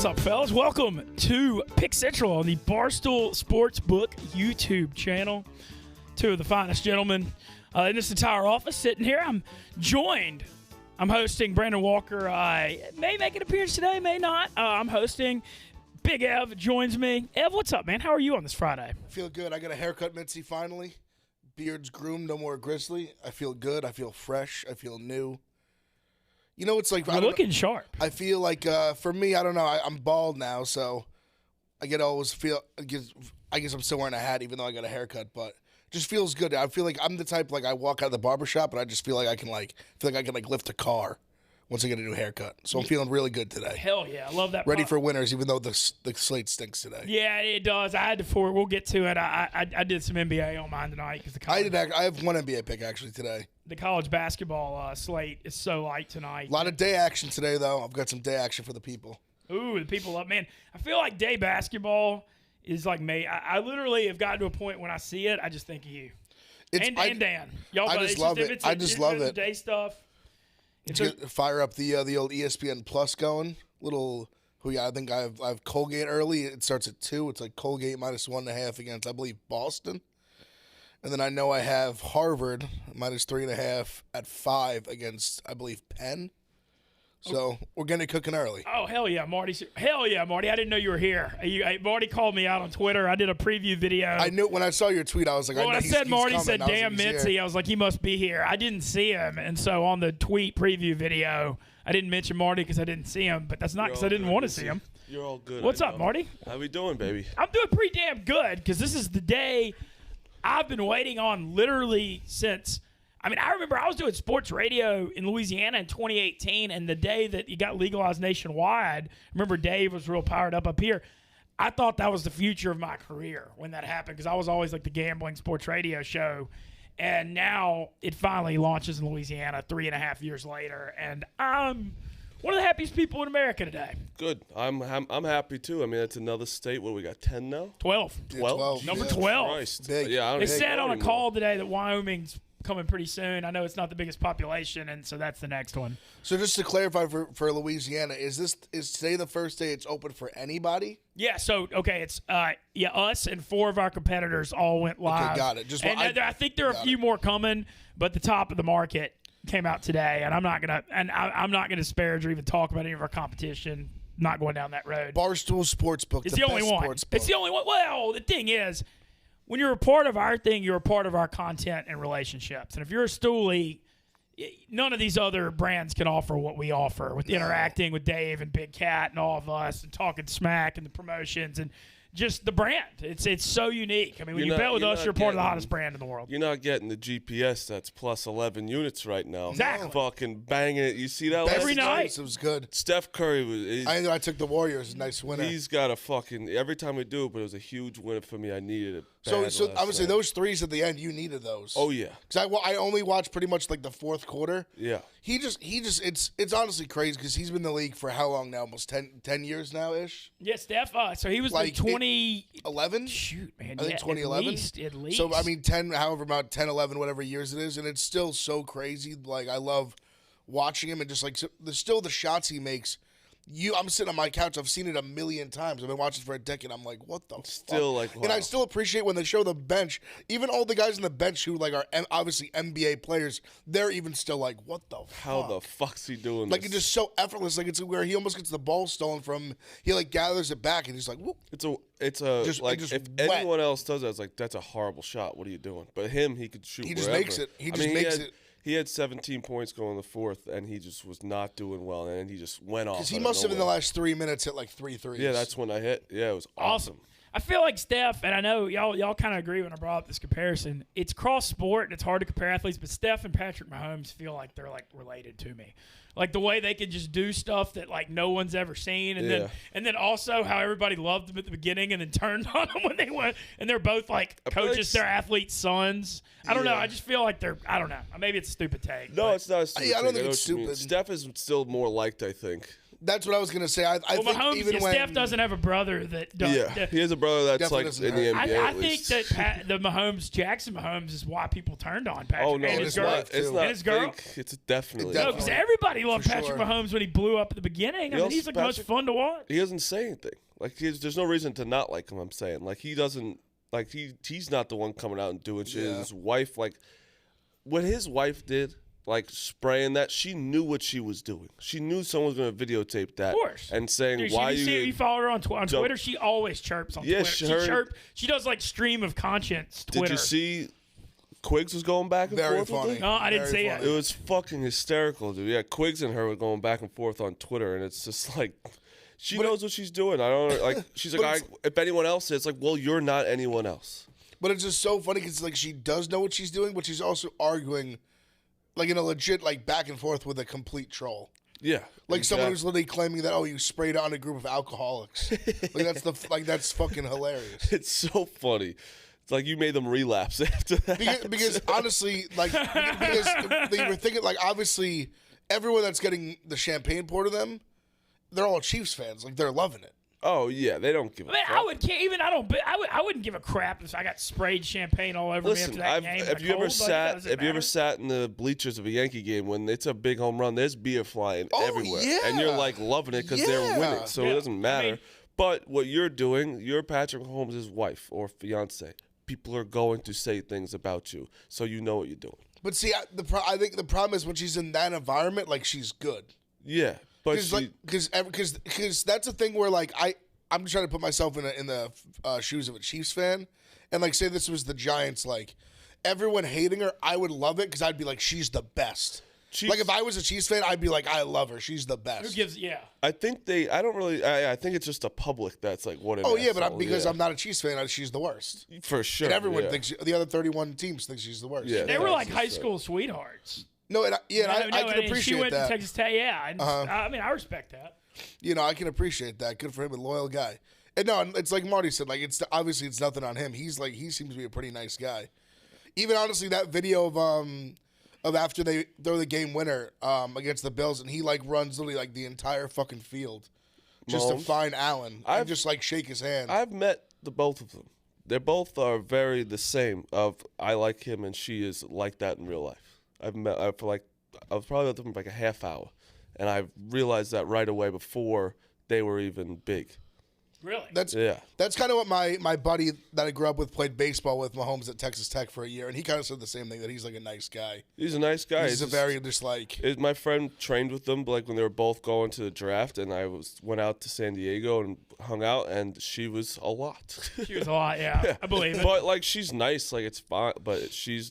What's up, fellas? Welcome to Pick Central on the Barstool Sportsbook YouTube channel. Two of the finest gentlemen in this entire office sitting here. I'm hosting Brandon Walker. May make an appearance today, may not. I'm hosting. Big Ev joins me. Ev, what's up, man? How are you on this Friday? I feel good. I got a haircut, Mitzi, finally. Beard's groomed, no more grizzly. I feel good. I feel fresh. I feel new. You know, it's like... You're looking sharp. I feel like, for me, I don't know. I'm bald now, so I guess I'm still wearing a hat even though I got a haircut, but it just feels good. I feel like I'm the type, I walk out of the barbershop and I just feel like I can lift a car once I get a new haircut. So I'm feeling really good today. Hell yeah. I love that. Ready for winners, even though the slate stinks today. Yeah, it does. I had to we'll get to it. I did some NBA on mine tonight. I have one NBA pick actually today. The college basketball slate is so light tonight. A lot of day action today, though. I've got some day action for the people. Ooh, the people love, man. I feel like day basketball is like me. I literally have gotten to a point when I see it, I just think of you. And Dan. Y'all, I just love it. I just love it. Day stuff. Fire up the old ESPN Plus going. I think I have Colgate early. It starts at 2. It's like Colgate minus 1.5 against, I believe, Boston. And then I know I have Harvard minus 3.5 at 5 against, I believe, Penn. So we're getting it cooking early. Oh, hell yeah, Marty. Hell yeah, Marty. I didn't know you were here. Marty called me out on Twitter. I did a preview video. I knew when I saw your tweet, I was like, when I said Marty said, damn, Mitzi, here. I was like, he must be here. I didn't see him. And so on the tweet preview video, I didn't mention Marty because I didn't see him. But that's not because I didn't want to see him. You're all good. What's up, Marty? How we doing, baby? I'm doing pretty damn good because this is the day I've been waiting on literally since – I remember I was doing sports radio in Louisiana in 2018, and the day that it got legalized nationwide, I remember Dave was real powered up here. I thought that was the future of my career when that happened because I was always like the gambling sports radio show, and now it finally launches in Louisiana 3.5 years later, and I'm one of the happiest people in America today. Good. I'm happy too. It's another state. What, we got 10 now? 12. Yeah, 12. Number 12. Christ. Big. Yeah, they said on a call today that Wyoming's coming pretty soon. I know it's not the biggest population, and so that's the next one. So just to clarify for Louisiana, is today the first day it's open for anybody? Yeah. So okay, it's us and 4 of our competitors all went live. Okay, got it. I think there are a few more coming, but the top of the market came out today, and I'm not gonna disparage or even talk about any of our competition. Not going down that road. Barstool Sportsbook. It's the only one. It's the only one. Well, the thing is, when you're a part of our thing, you're a part of our content and relationships. And if you're a stoolie, none of these other brands can offer what we offer with interacting with Dave and Big Cat and all of us and talking smack and the promotions and just the brand. It's so unique. When you bet with us, you're part of the hottest brand in the world. You're not getting the GPS that's plus 11 units right now. Exactly. Fucking banging it. You see that every night? It was good. Steph Curry was. I took the Warriors. Nice winner. He's got a fucking every time we do it, but it was a huge win for me. I needed it. So I would say those threes at the end, you needed those. Oh yeah. Because I only watched pretty much like the fourth quarter. Yeah. He just it's honestly crazy because he's been in the league for how long now? Almost 10 years now ish. Yeah, Steph. So he was like 2011. Shoot, man. I think 2011. At least. So 10, about 10, 11, whatever years it is, and it's still so crazy. Like I love watching him and just like still the shots he makes. I'm sitting on my couch. I've seen it a million times. I've been watching it for a decade. I'm like, what the fuck? And I still appreciate when they show the bench. Even all the guys on the bench who are obviously NBA players, they're even still like, what the fuck? How the fuck's he doing this? It's just so effortless. It's where he almost gets the ball stolen from. He gathers it back and he's like, whoop. If anyone else does that, it's like, that's a horrible shot. What are you doing? But he could shoot. He just makes it. He makes it. He had 17 points going in the fourth, and he just was not doing well, and he just went off. Because he must have in the last 3 minutes hit 3 threes. Yeah, that's when I hit. Yeah, it was awesome. I feel like Steph, and I know y'all kind of agree when I brought up this comparison. It's cross sport, and it's hard to compare athletes, but Steph and Patrick Mahomes feel like they're related to me. Like the way they can just do stuff that no one's ever seen, and then also how everybody loved them at the beginning and then turned on them when they went, and they're both coaches, their athletes' sons. I don't know. I just feel like I don't know. Maybe it's a stupid take. No, it's not a stupid take. I don't think it's stupid. Steph is still more liked, I think. That's what I was gonna say. I think Mahomes, even when Steph doesn't have a brother that does. Yeah, he has a brother that's like in the NBA. I think that the Jackson Mahomes is why people turned on Patrick. Oh no, and it's his girl. not. It's not. And his girl. It's definitely. No, because everybody loved For Patrick sure. Mahomes when he blew up at the beginning. I mean, he's like the most fun to watch. He doesn't say anything. Like there's no reason to not like him. I'm saying like he doesn't like he's not the one coming out and doing shit. Yeah. His wife, like what his wife did. Like spraying that, she knew what she was doing. She knew someone was going to videotape that, Of course. and saying, Dude, "Why you follow her on Twitter? She always chirps on Twitter. She does like stream of conscience Twitter. Did you see Quiggs was going back and Very forth funny. with her? No, I didn't see it. It was fucking hysterical, dude. Yeah, Quiggs and her were going back and forth on Twitter, and it's just like she knows what she's doing. I don't like. She's like, if anyone else is like, well, you're not anyone else. But it's just so funny because like she does know what she's doing, but she's also arguing. Like in a legit like back and forth with a complete troll. Yeah, Like someone who's literally claiming that you sprayed on a group of alcoholics. That's fucking hilarious. It's so funny. It's like you made them relapse after that. Because honestly, like because they were thinking like obviously everyone that's getting the champagne poured to them, they're all Chiefs fans. Like they're loving it. Oh yeah, they don't give a fuck. I wouldn't give a crap if I got sprayed champagne all over me after that game. Have you ever sat in the bleachers of a Yankee game when it's a big home run? There's beer flying everywhere, yeah. and you're like loving it because they're winning. So it doesn't matter. But what you're doing, you're Patrick Mahomes' wife or fiance. People are going to say things about you, so you know what you're doing. But see, I think the problem is when she's in that environment, like she's good. Yeah. Because that's a thing where like I'm trying to put myself in the shoes of a Chiefs fan, and like say this was the Giants, like everyone hating her, I would love it because I'd be like she's the best. Like if I was a Chiefs fan, I'd be like I love her, she's the best. Who gives? Yeah. I think I think it's just a public that's like what. Oh yeah, but because I'm not a Chiefs fan, she's the worst. For sure. And everyone thinks the other 31 teams think she's the worst. Yeah, they were like high school sweethearts. No, I can appreciate she went that. to Texas Tech, I mean, I respect that. I can appreciate that. Good for him, a loyal guy. And no, it's like Marty said, like it's obviously it's nothing on him. He seems to be a pretty nice guy. Even honestly, that video of after they throw the game winner against the Bills, and he like runs literally like the entire fucking field just to find Allen and just like shake his hand. I've met the both of them. They both are very the same. I like him and she is like that in real life. I was probably with them for like a half hour, and I realized that right away before they were even big. Really? That's kind of what my buddy that I grew up with played baseball with Mahomes at Texas Tech for a year, and he kind of said the same thing, that he's like a nice guy. He's a nice guy. He's a very just like. My friend trained with them, like when they were both going to the draft, and I went out to San Diego and hung out, and she was a lot. She was a lot, yeah. I believe it. But like she's nice, like it's fine. But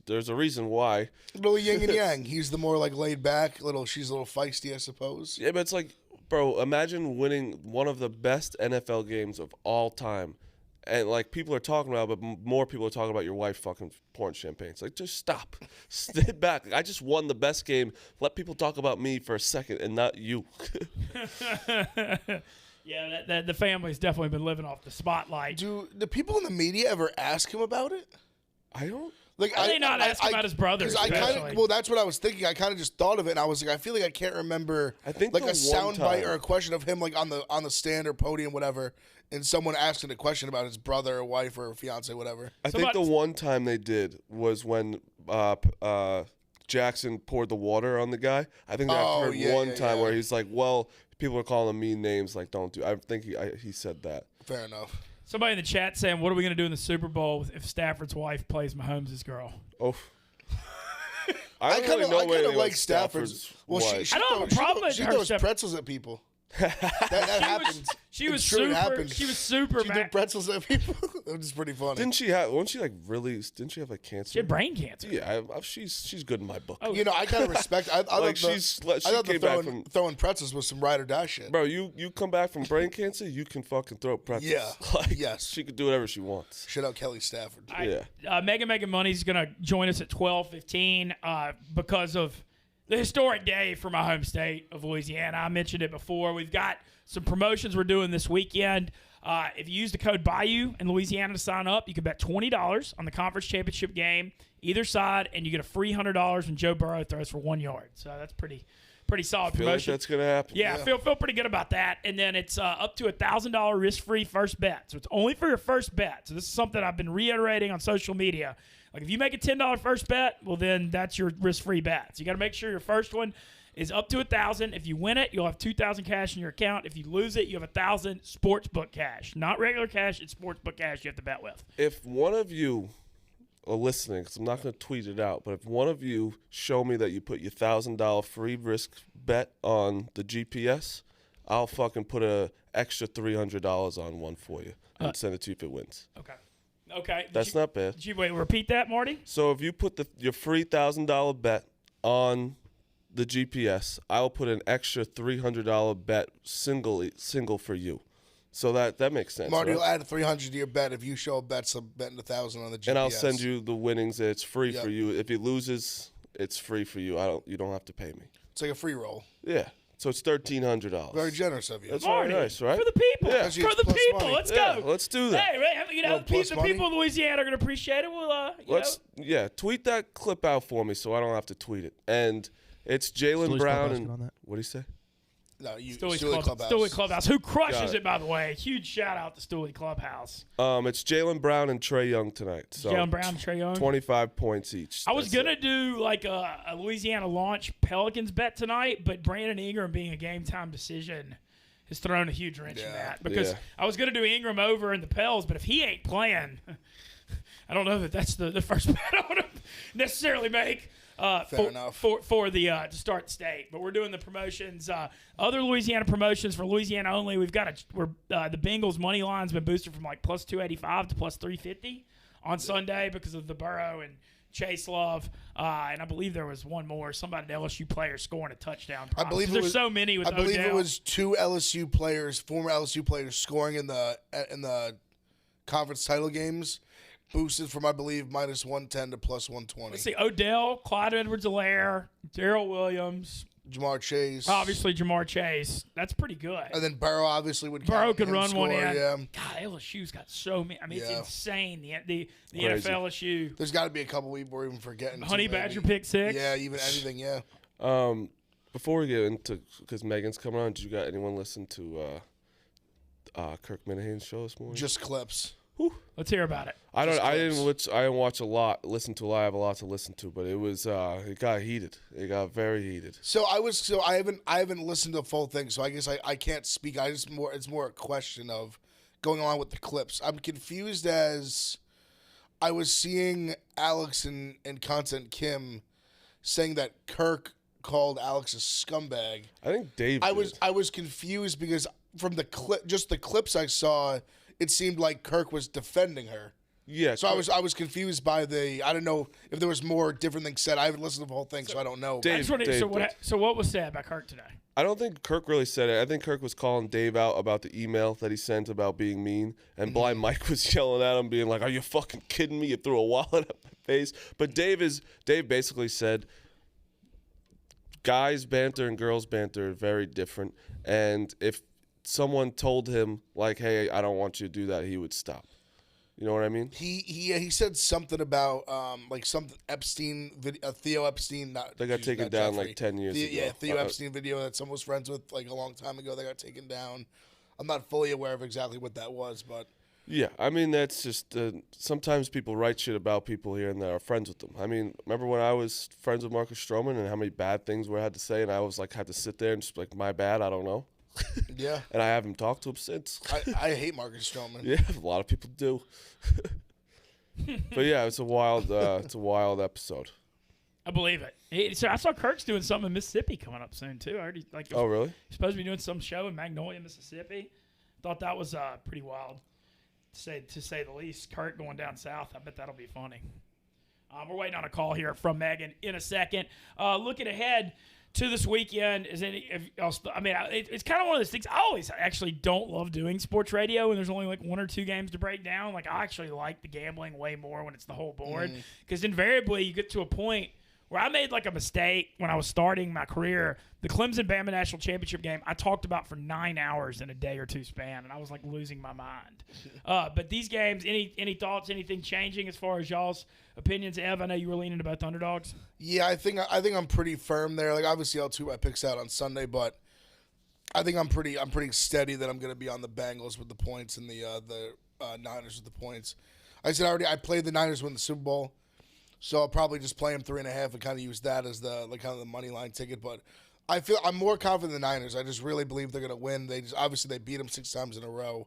there's a reason why. Little yin and yang. He's the more like laid back. She's a little feisty, I suppose. Yeah, but it's like. Bro, imagine winning one of the best NFL games of all time. And, like, people are talking about it, but more people are talking about your wife fucking pouring champagne. It's like, just stop. Step back. I just won the best game. Let people talk about me for a second and not you. Yeah, the family's definitely been living off the spotlight. Do the people in the media ever ask him about it? I don't. Like, are they not asking about his brother? Well, that's what I was thinking. I kind of just thought of it, and I was like, I feel like I can't remember. I think like a soundbite or a question of him, like on the stand or podium, whatever, and someone asking a question about his brother or wife or fiance, whatever. I think the one time they did was when Jackson poured the water on the guy. I think I've heard one time where he's like, "Well, people are calling me names, like don't do." I think he said that. Fair enough. Somebody in the chat saying, "What are we going to do in the Super Bowl if Stafford's wife plays Mahomes' girl?" Oh, I kind of like Stafford's. Well, I don't have a problem with her. She throws pretzels at people. That happens. She was super. She threw pretzels at people. It was pretty funny. Didn't she have like cancer? She had brain cancer. Yeah, she's good in my book. Oh. I kind of respect. I like thought throwing pretzels was some ride or die shit. Bro, you come back from brain cancer, you can fucking throw pretzels. Yeah. Yes. She could do whatever she wants. Shout out Kelly Stafford. Megan Money's gonna join us at 12:15 because of the historic day for my home state of Louisiana. I mentioned it before. We've got some promotions we're doing this weekend. If you use the code BAYOU in Louisiana to sign up, you can bet $20 on the conference championship game, either side, and you get a free $100 when Joe Burrow throws for 1 yard. So that's pretty pretty solid feel like promotion. that's gonna happen. Yeah, feel pretty good about that. And then it's up to $1,000 risk-free first bet. So it's only for your first bet. So this is something I've been reiterating on social media. Like if you make a $10 first bet, well then that's your risk-free bet. So you got to make sure your first one is up to $1,000. If you win it, you'll have $2,000 cash in your account. If you lose it, you have $1,000 sportsbook cash, not regular cash. It's sportsbook cash you have to bet with. If one of you are listening, because I'm not going to tweet it out, but if one of you show me that you put your $1,000 free risk bet on the GPS, I'll fucking put a extra $300 on one for you and send it to you if it wins. Okay. That's not bad. Did you repeat that, Marty? So if you put your free $1,000 bet on the GPS, I'll put an extra $300 bet single for you. So that makes sense. Marty right? will add $300 to your bet if you show a betting $1,000 on the GPS. And I'll send you the winnings. It's free for you. If he loses, it's free for you. You don't have to pay me. It's like a free roll. Yeah. So it's $1,300. Very generous of you. That's Marty, very nice, right? For the people. Yeah. Especially For it's the plus people. money. Let's Yeah, go. let's do that. Hey, right, plus the money. people of Louisiana are going to appreciate it. We'll, tweet that clip out for me so I don't have to tweet it. And it's Jalen Steely's Brown Clubhouse and on that. what do you say? No, you Steely Clubhouse. Steely Clubhouse, who crushes Got it. it, by the way. Huge shout out to Steely Clubhouse. It's Jalen Brown and Trae Young tonight. So Jalen Brown, Trae Young. 25 points each. I was That's going to do like a Louisiana launch Pelicans bet tonight, but Brandon Ingram being a game time decision has thrown a huge wrench in that. Because I was going to do Ingram over in the Pels, but if he ain't playing, I don't know that that's the first bet I want to necessarily make. Fair enough. For the to start the state, but we're doing the promotions. Other Louisiana promotions for Louisiana only. We've got the Bengals money line's been boosted from like plus 285 to plus 350 on Sunday because of the Burrow and Chase Love, and I believe there was one more. Somebody, an LSU player, scoring a touchdown. I believe there's so many with I believe Odell. it was two LSU players, former LSU players, scoring in the conference title games. Boosted from, I believe, minus 110 to plus 120. Let's see, Odell, Clyde Edwards-Helaire, Darrell Williams, Jamar Chase. obviously Jamar Chase. That's pretty good. And then Burrow obviously would Burrow count could him run score, one in. Yeah. God, LSU's got so many. I mean, it's Yeah. insane. The Crazy. NFL LSU. There's got to be a couple we're even forgetting. Honey too, Badger maybe. pick six. Yeah, even anything, yeah. Before we get into, because Megan's coming on, did you got anyone listen to Kirk Minahan's show this morning? Just clips. Let's hear about it. I didn't clips. watch a lot, listen to a lot. I have a lot to listen to, but it was it got heated. It got very heated. I haven't listened to the full thing, so I guess I can't speak. It's more a question of going along with the clips. I'm confused as I was seeing Alex and Content Kim saying that Kirk called Alex a scumbag. I think Dave. I was confused because from the clips I saw, it seemed like Kirk was defending her. Yeah. So I was confused by I don't know if there was more different things said. I haven't listened to the whole thing, so I don't know. Dave- I just wanna- Dave so what was said about Kirk today? I don't think Kirk really said it. I think Kirk was calling Dave out about the email that he sent about being mean, and Blind Mike was yelling at him, being like, "Are you fucking kidding me? You threw a wallet at my face." But Dave basically said, guys banter and girls banter are very different, and if someone told him like, "Hey, I don't want you to do that," he would stop. You know what I mean? He said something about like some Epstein video, Theo Epstein. They got taken down like 10 years ago. Yeah, Theo Epstein video that someone was friends with like a long time ago. They got taken down. I'm not fully aware of exactly what that was, but Yeah, I mean, that's just sometimes people write shit about people here and there are friends with them. I mean, remember when I was friends with Marcus Stroman and how many bad things we had to say, and I was like had to sit there and just like, my bad, I don't know. yeah, And I haven't talked to him since. I hate Marcus Stroman. Yeah, a lot of people do. But yeah, it's a wild episode. I believe it. So I saw Kirk's doing something in Mississippi coming up soon too. I already Oh, really? He's supposed to be doing some show in Magnolia, Mississippi. Thought that was pretty wild, to say the least. Kirk going down south. I bet that'll be funny. We're waiting on a call here from Megan in a second. Looking ahead to this weekend, it's kind of one of those things. I always actually don't love doing sports radio when there's only like one or two games to break down. Like I actually like the gambling way more when it's the whole board, because invariably you get to a point where I made like a mistake when I was starting my career. The Clemson-Bama National Championship game I talked about for 9 hours in a day or two span, and I was like losing my mind. But these games, any thoughts, anything changing as far as y'all's opinions? Ev, I know you were leaning to both underdogs. Yeah, I think I'm pretty firm there. Like obviously I'll tweet my picks out on Sunday, but I think I'm pretty steady that I'm going to be on the Bengals with the points and the Niners with the points. I said I played the Niners win the Super Bowl, so I'll probably just play them 3.5 and kind of use that as the kind of the money line ticket. But I feel I'm more confident in the Niners. I just really believe they're going to win. Obviously they beat them 6 times in a row.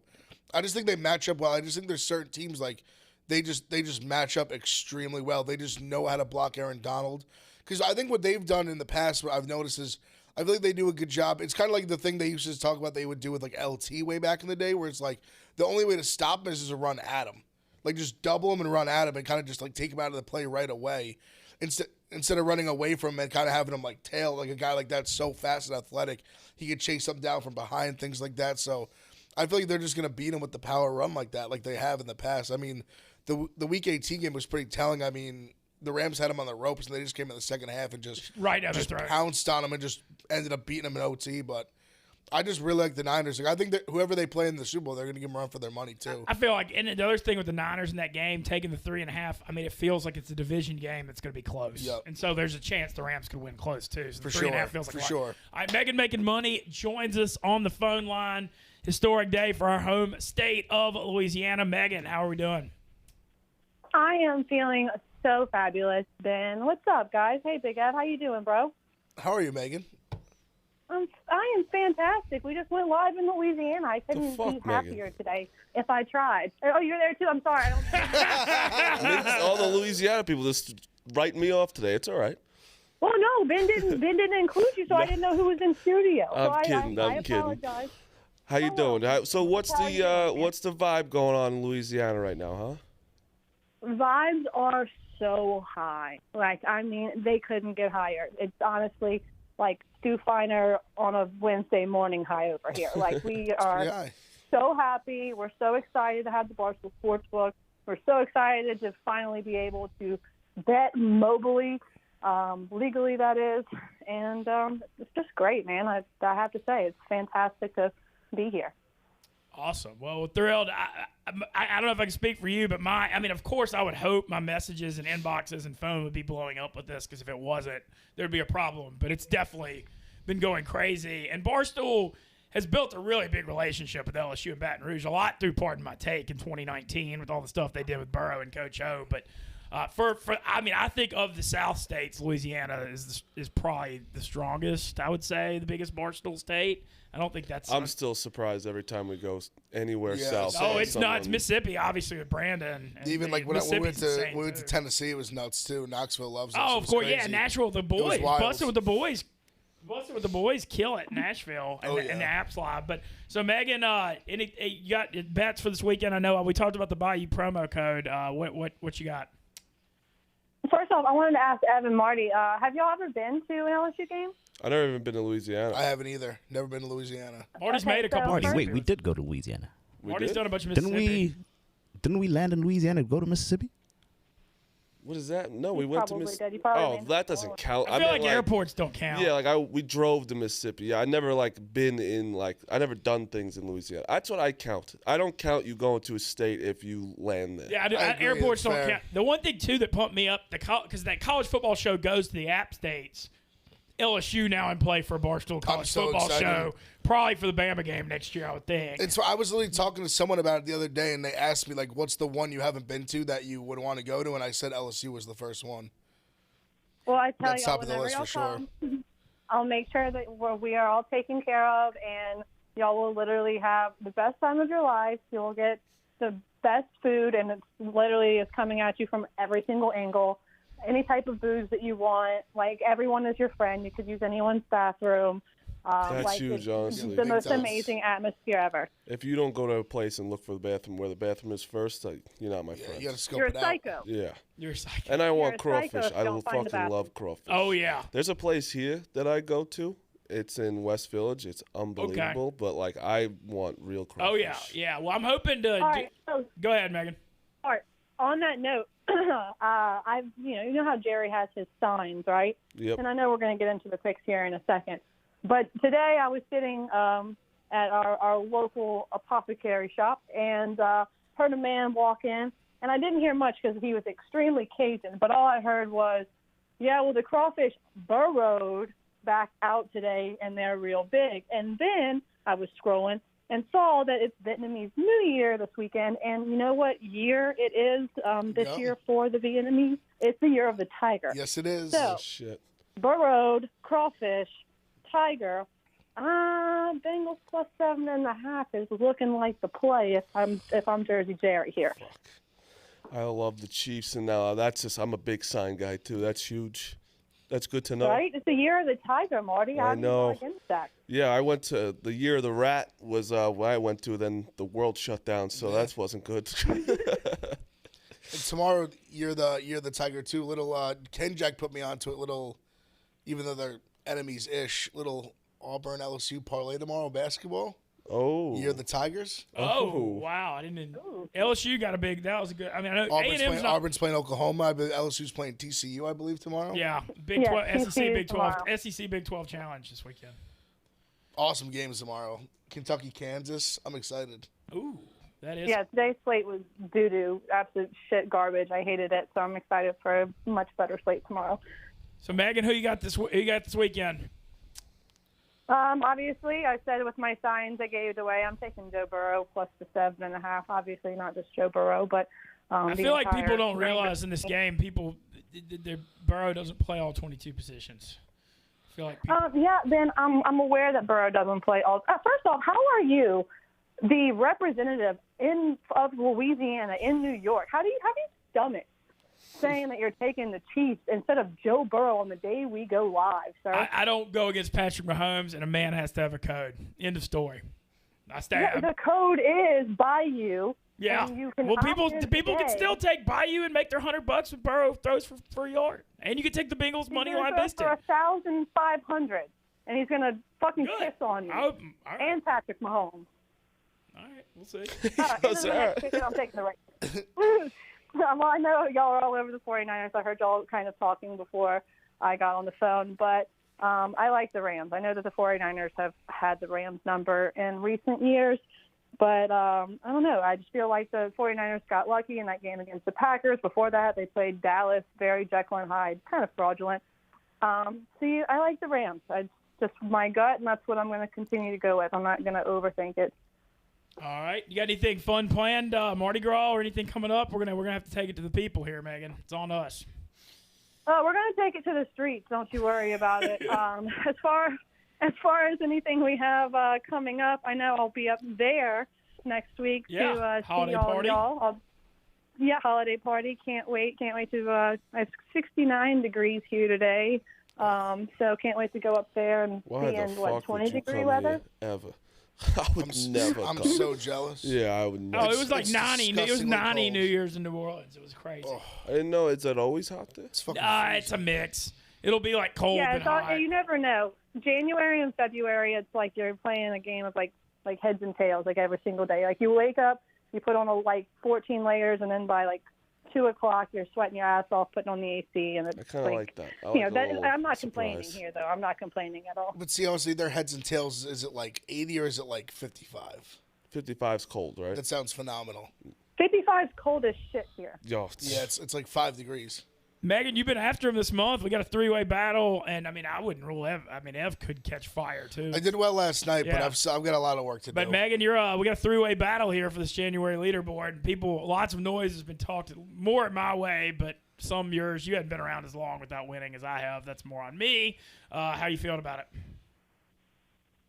I just think they match up well. I just think there's certain teams like they just match up extremely well. They just know how to block Aaron Donald. Because I think what they've done in the past, what I've noticed is I feel like they do a good job. It's kind of like the thing they used to talk about they would do with like LT way back in the day, where it's like the only way to stop him is to run at him. Like just double him and run at him and kind of just like take him out of the play right away. Instead of running away from him and kind of having him like tail, like a guy like that's so fast and athletic, he could chase him down from behind, things like that. So I feel like they're just going to beat him with the power run like that, like they have in the past. I mean, the Week 18 game was pretty telling. I mean, the Rams had him on the ropes, and they just came in the second half and just pounced on him and just ended up beating him in OT. But I just really like the Niners. Like, I think that whoever they play in the Super Bowl, they're going to give them a run for their money, too. I feel like, and the other thing with the Niners in that game, taking the 3.5, I mean, it feels like it's a division game that's going to be close. Yep. And so there's a chance the Rams could win close, too. So For the 3.5 sure. feels like For a lot. sure. All right, Megan Making Money joins us on the phone line. Historic day for our home state of Louisiana. Megan, how are we doing? I am feeling so fabulous, Ben. What's up, guys? Hey, Big Ed, how you doing, bro? How are you, Megan? I am fantastic. We just went live in Louisiana. I couldn't be happier Megan? today if I tried. Oh, you're there too? I'm sorry. I don't. All the Louisiana people just writing me off today. It's all right. Well, no, Ben didn't include you, so I didn't know who was in studio. I'm so kidding. I I'm kidding. apologize. How you doing? So what's How you doing, man? what's the vibe going on in Louisiana right now, huh? Vibes are so high. Like, I mean, they couldn't get higher. It's honestly like Stu Feiner on a Wednesday morning high over here. Like, we are so happy. We're so excited to have the Barstool Sports book. We're so excited to finally be able to bet mobily, legally that is. And it's just great, man. I have to say, it's fantastic to be here. Awesome. Well, we're thrilled. I don't know if I can speak for you, but of course, I would hope my messages and inboxes and phone would be blowing up with this, because if it wasn't, there'd be a problem. But it's definitely been going crazy. And Barstool has built a really big relationship with LSU and Baton Rouge, a lot through Pardon My Take in 2019 with all the stuff they did with Burrow and Coach O. But I think of the South states, Louisiana is probably the strongest. I would say the biggest Barstool state. I don't think that's. I'm still surprised every time we go anywhere south. Oh, it's nuts. Mississippi, obviously, with Brandon. And even like when we went to Tennessee, it was nuts too. Knoxville loves it. Oh, of course, yeah. Nashville, the boys, busted with the boys, kill it. Nashville and the Apps Live. But so Megan, you got bets for this weekend? I know we talked about the Bayou promo code. What you got? First off, I wanted to ask Ev and Marty, have y'all ever been to an LSU game? I've never even been to Louisiana. I haven't either. Never been to Louisiana. Marty's made a couple. Marty, wait, we did go to Louisiana. Marty's done a bunch of Mississippi. Didn't we land in Louisiana and go to Mississippi? What is that? No, we went to Mississippi. Oh, that doesn't count. I feel like airports don't count. Yeah, we drove to Mississippi. Yeah, I never been in I never done things in Louisiana. That's what I count. I don't count you going to a state if you land there. Yeah, airports don't count. The one thing too that pumped me up, because that college football show goes to the App States. LSU now in play for a Barstool college football show, probably for the Bama game next year, I would think. And so I was literally talking to someone about it the other day, and they asked me, like, what's the one you haven't been to that you would want to go to? And I said LSU was the first one. Well, I tell That's y'all, top of the whenever list y'all for sure. come, I'll make sure that we are all taken care of, and y'all will literally have the best time of your life. You will get the best food, and it's literally is coming at you from every single angle. Any type of booze that you want. Like, everyone is your friend. You could use anyone's bathroom. That's huge, honestly. It's the most amazing atmosphere ever. If you don't go to a place and look for the bathroom where the bathroom is first, you're not my friend. You got to scope You're it a out. psycho. Yeah. You're a psycho. And I want You're a psycho crawfish. if you I don't find the fucking bathroom. love crawfish. Oh, yeah. There's a place here that I go to. It's in West Village. It's unbelievable, but I want real crawfish. Oh, yeah. Yeah. Well, I'm hoping to. All right, so Go ahead, Megan. all right. On that note, you know how Jerry has his signs, right? Yep. And I know we're going to get into the picks here in a second. But today I was sitting at our local apothecary shop and heard a man walk in. And I didn't hear much because he was extremely Cajun. But all I heard was, yeah, well, the crawfish burrowed back out today, and they're real big. And then I was scrolling and saw that it's Vietnamese New Year this weekend. And you know what year it is this year for the Vietnamese? It's the year of the tiger. Yes, it is. So, Oh, shit. burrowed, crawfish, tiger. Bengals plus 7.5 is looking like the play if I'm Jersey Jerry here. Fuck. I love the Chiefs, and I'm a big sign guy too. That's huge. That's good to know. Right? It's the year of the tiger, Marty. I know. Against that? Yeah, I went to the year of the rat was when I went to. Then the world shut down, so that wasn't good. And tomorrow, you're the tiger too. Little Ken Jack put me onto it. Little, even though they're enemies ish. Little Auburn LSU parlay tomorrow basketball. Oh, You're the Tigers. Oh, wow! I didn't. LSU got a big. That was a good. I mean, I know Auburn's playing Oklahoma. I believe LSU's playing TCU. I believe tomorrow. Yeah, SEC Big 12, SEC Big 12 challenge this weekend. Awesome games tomorrow. Kentucky, Kansas. I'm excited. Ooh, that is. Yeah, today's slate was doo-doo, absolute shit garbage. I hated it, so I'm excited for a much better slate tomorrow. So, Megan, who you got this weekend? Obviously, I said with my signs I gave it away. I'm taking Joe Burrow plus the 7.5. Obviously, not just Joe Burrow, but I feel like people don't realize in this game, Burrow doesn't play all 22 positions. I feel like yeah, then I'm aware that Burrow doesn't play all. First off, how are you, the representative of Louisiana in New York? How do you stomach saying that you're taking the Chiefs instead of Joe Burrow on the day we go live, sir? I don't go against Patrick Mahomes, and a man has to have a code. End of story. The code is Bayou. Yeah. People can still take Bayou and make their $100 if Burrow throws for a yard, and you can take the Bengals money line biscuit for 1,500, and he's gonna fucking piss on you. All right. And Patrick Mahomes. All right, we'll see. I'm taking the right. Well, I know y'all are all over the 49ers. I heard y'all kind of talking before I got on the phone, but I like the Rams. I know that the 49ers have had the Rams number in recent years, but I don't know. I just feel like the 49ers got lucky in that game against the Packers. Before that, they played Dallas, very Jekyll and Hyde, kind of fraudulent. See, I like the Rams. It's just my gut, and that's what I'm going to continue to go with. I'm not going to overthink it. All right. You got anything fun planned, Mardi Gras or anything coming up? We're gonna have to take it to the people here, Megan. It's on us. We're gonna take it to the streets. Don't you worry about it. As far as anything we have coming up, I know I'll be up there next week to see all of y'all. Holiday party. Can't wait to. It's 69 degrees here today, so can't wait to go up there and be in 20-degree weather. Ever. I would never. I'm so jealous. Yeah, I would never. Oh, it was like 90. It was 90 New Year's in New Orleans. It was crazy. Oh. I didn't know. Is that always hot there? It's a mix. It'll be like cold and hot. You never know. January and February, it's like you're playing a game of like heads and tails, like every single day. Like you wake up, you put on 14 layers, and then by like 2 o'clock, you're sweating your ass off putting on the AC, and it's I kind of like that. I'm not complaining here, though. I'm not complaining at all. But see, honestly, their heads and tails, is it like 80 or is it like 55? 55's cold, right? That sounds phenomenal. 55's cold as shit here. Yo, yeah, it's like 5 degrees. Megan, you've been after him this month. We got a 3-way battle, and I mean, I wouldn't rule Ev. I mean, Ev could catch fire too. I did well last night, but I've got a lot of work to do. But Megan, we got a 3-way battle here for this January leaderboard. Lots of noise has been talked more my way, but some yours. You hadn't been around as long without winning as I have. That's more on me. How you feeling about it?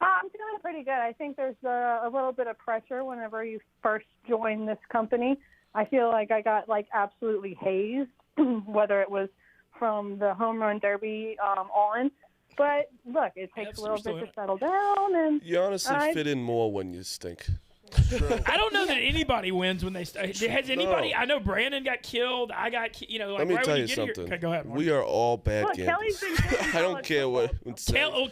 I'm feeling pretty good. I think there's a little bit of pressure whenever you first join this company. I feel like I got absolutely hazed. Whether it was from the home run derby on. But look, it takes a little bit to settle down. And you honestly fit in more when you stink. I don't know that anybody wins when they start. Has anybody? I know Brandon got killed. I got, like, Let me right tell when you get something. Here, okay, go ahead, Mark. We are all bad Look, gamblers. Kelly's been playing I don't college care what.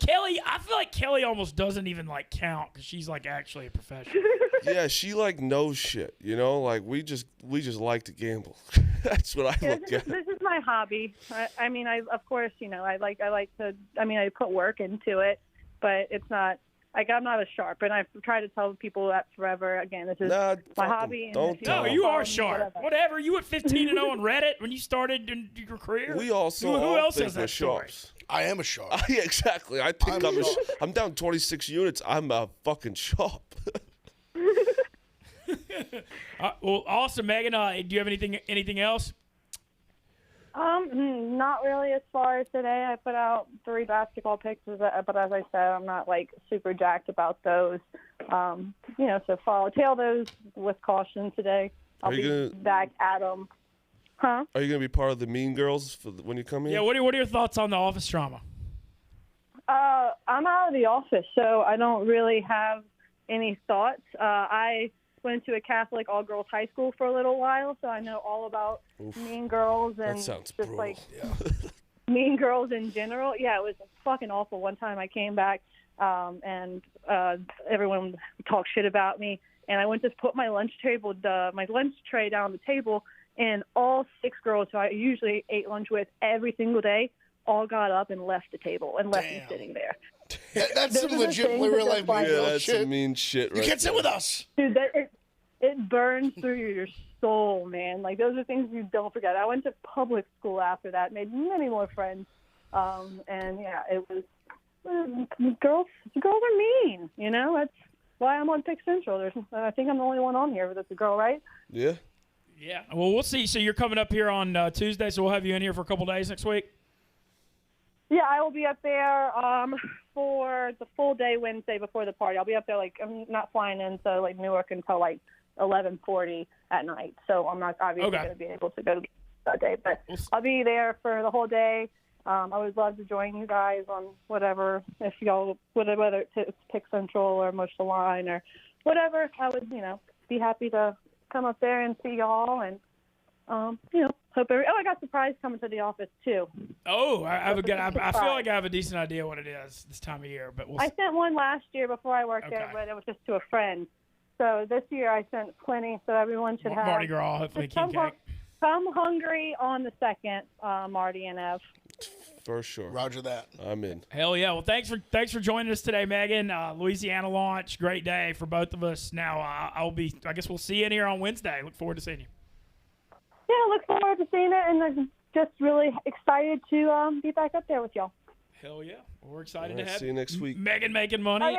Kelly, I feel like Kelly almost doesn't even like count because she's like actually a professional. Yeah, she like knows shit. Like we just like to gamble. That's what I look at. This is my hobby. I mean, of course, I like to. I mean, I put work into it, but it's not. Like, I'm not a sharp, and I've tried to tell people that forever. Again, this is my hobby. Don't tell No, them. you are sharp. Whatever. You went 15-0 on Reddit when you started in your career. We also who else think has we're that story? sharps. I am a sharp. Yeah, exactly. I think I'm down 26 units. I'm a fucking sharp. Well, awesome, Megan. Do you have anything else? Not really as far as today. I put out 3 basketball picks, but as I said, I'm not like super jacked about those. So tail those with caution today. I'll be back at them. Huh? Are you gonna be part of the Mean Girls when you come here? Yeah. What are your thoughts on the office drama? I'm out of the office, so I don't really have any thoughts. I went to a Catholic all-girls high school for a little while, so I know all about Mean Girls and that sounds just brutal. like Mean Girls in general. Yeah, it was fucking awful. One time I came back and everyone talked shit about me, and I went to put my lunch tray down on the table, and all 6 girls who I usually ate lunch with every single day all got up and left the table and left me sitting there. That's some legit real life Yeah, Mean Girls that's shit. some mean shit right You can't sit there. with us. Dude, it burns through your soul, man. Like, those are things you don't forget. I went to public school after that, made many more friends. And yeah, it was girls are mean, That's why I'm on Pick Central. I think I'm the only one on here that's a girl, right? Yeah. Yeah. Well, we'll see. So you're coming up here on Tuesday, so we'll have you in here for a couple days next week. Yeah, I will be up there for the full day Wednesday before the party. I'll be up there, I'm not flying into Newark until 11:40 at night, so I'm not obviously going to be able to go that day. But I'll be there for the whole day. I would love to join you guys on whatever, if y'all, whether it's Pick Central or Mush the Line or whatever. I would, be happy to come up there and see y'all and, hope I got surprised coming to the office too. Oh, I feel like I have a decent idea what it is this time of year, but I sent one last year before I worked there, but it was just to a friend. So this year I sent plenty, so everyone should have. Mardi Gras, hopefully king cake. Come hungry on the 2nd, Mardi NF. For sure. Roger that. I'm in. Hell yeah! Well, thanks for joining us today, Megan. Louisiana launch, great day for both of us. Now I guess we'll see you in here on Wednesday. Look forward to seeing you. Yeah, look forward to seeing it, and I'm just really excited to be back up there with y'all. Hell yeah! We're excited to have see you next week. Megan making money. Oh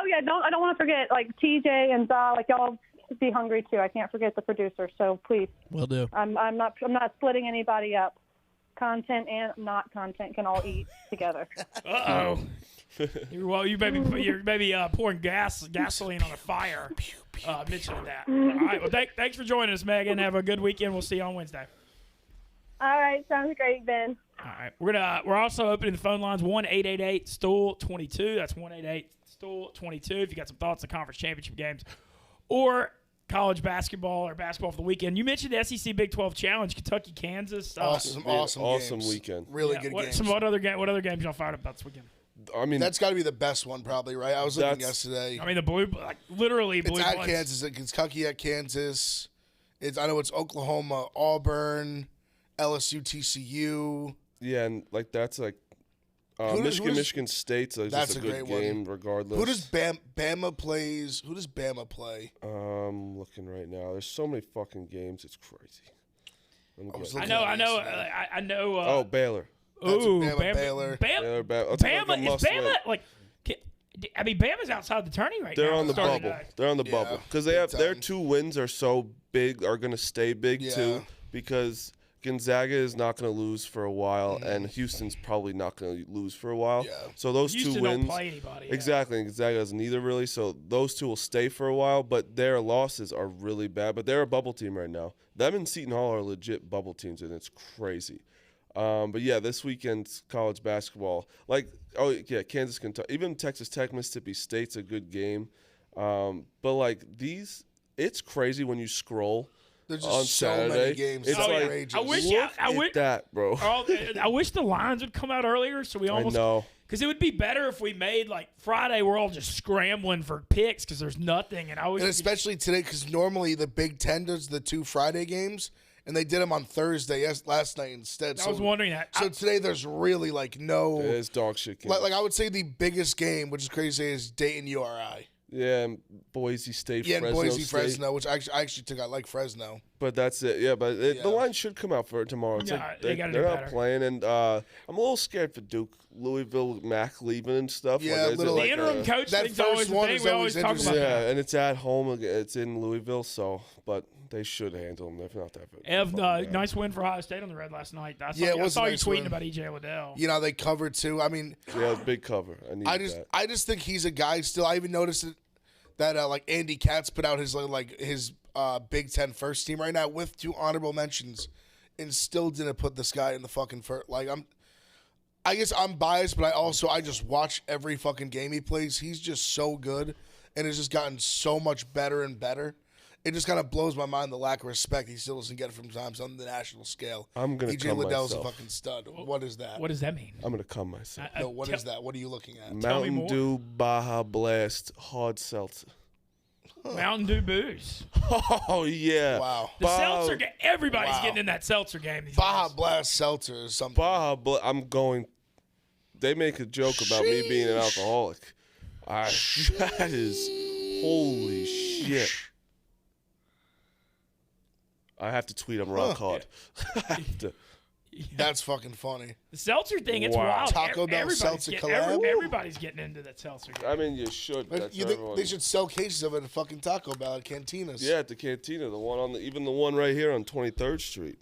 yeah, I don't want to forget TJ and Za, y'all be hungry too. I can't forget the producer, so please. Will do. I'm not splitting anybody up. Content and not content can all eat together. Uh-oh. You maybe pouring gasoline on a fire. Mentioning that. All right. Well, thanks for joining us, Megan. Have a good weekend. We'll see you on Wednesday. All right. Sounds great, Ben. All right. We're also opening the phone lines 1-888-STOOL-22. That's 1-888-STOOL-22. If you got some thoughts on conference championship games or college basketball or basketball for the weekend. You mentioned the SEC Big 12 Challenge, Kentucky, Kansas. Awesome games. Weekend. Really good games. What other games y'all fired up about this weekend? I mean, that's got to be the best one, probably, right? I was looking yesterday. I mean, the blue, literally blue. It's at Kansas, Kentucky at Kansas. I know it's Oklahoma, Auburn, LSU, TCU. Yeah, and that's Michigan State's just a good game, regardless. Who does Bama plays? Who does Bama play? Looking right now. There's so many fucking games. It's crazy. I know. Baylor. Ooh, Bama, Baylor. Bama. Bama's outside the tourney right now. They're on the bubble. They're on the bubble because their 2 wins are so big, are going to stay big too, because Gonzaga is not going to lose for a while, and Houston's probably not going to lose for a while. Yeah. So those Houston 2 wins. Don't play anybody. Exactly, and Gonzaga doesn't either really. So those 2 will stay for a while, but their losses are really bad. But they're a bubble team right now. Them and Seton Hall are legit bubble teams, and it's crazy. But yeah, this weekend's college basketball, Kansas, Kentucky, even Texas Tech, Mississippi State's a good game. But like it's crazy when you scroll. There's on just so Saturday. many games. It's like, outrageous. I wish that, bro. I wish the lines would come out earlier, so we almost. I know. Because it would be better if we made like Friday. We're all just scrambling for picks because there's nothing, and especially today because normally the Big Ten does the 2 Friday games, and they did them on Thursday last night instead. I was wondering that. So today there's really like no. It's dog shit. Like I would say the biggest game, which is crazy, to say, is Dayton URI. Yeah, and Boise State, Yeah, Fresno and Boise, State. Fresno, which I actually took. I like Fresno. But that's it. Yeah, but the line should come out for tomorrow. It's Yeah, like they gotta do they're not better. playing, and I'm a little scared for Duke, Louisville, Mac leaving and stuff. Yeah, like, little- the like, interim coach that thing's first always the one thing. is We always always talk about interesting. that. Yeah, and it's at home. It's in Louisville, so but they should handle them. If not that. Ev, nice win for Ohio State on the Red last night. I was saw a you nice tweeting win. about EJ Liddell. You know they covered too. I mean, Yeah, big cover. I just think he's a guy. Still, I even noticed that like Andy Katz put out his Big Ten first team right now with 2 honorable mentions, and still didn't put this guy in the fucking first. Like I guess I'm biased, but I just watch every fucking game he plays. He's just so good, and has just gotten so much better and better. It just kind of blows my mind the lack of respect he still doesn't get from times on the national scale. I'm gonna EJ come Liddell's myself. a fucking stud. What is that? What does that mean? I'm gonna come myself. No, what is that? What are you looking at? Tell me Mountain more. Dew Baja Blast Hard Seltzer. Mountain Dew booze. Oh yeah. Wow. The seltzer game. Everybody's Wow. getting in that seltzer game. These Baja days. Blast Seltzer is something. I'm going. They make a joke about me being an alcoholic. That is holy shit. I have to tweet them rock hard. I have to. That's fucking funny. The seltzer thing, it's Wow. wild. Taco Bell Everybody's seltzer getting- collab? Everybody's getting into that seltzer game. I mean, you should. But That's you think everyone. they should sell cases of it at fucking Taco Bell at cantinas? Yeah, at the cantina, the one on even the one right here on 23rd Street.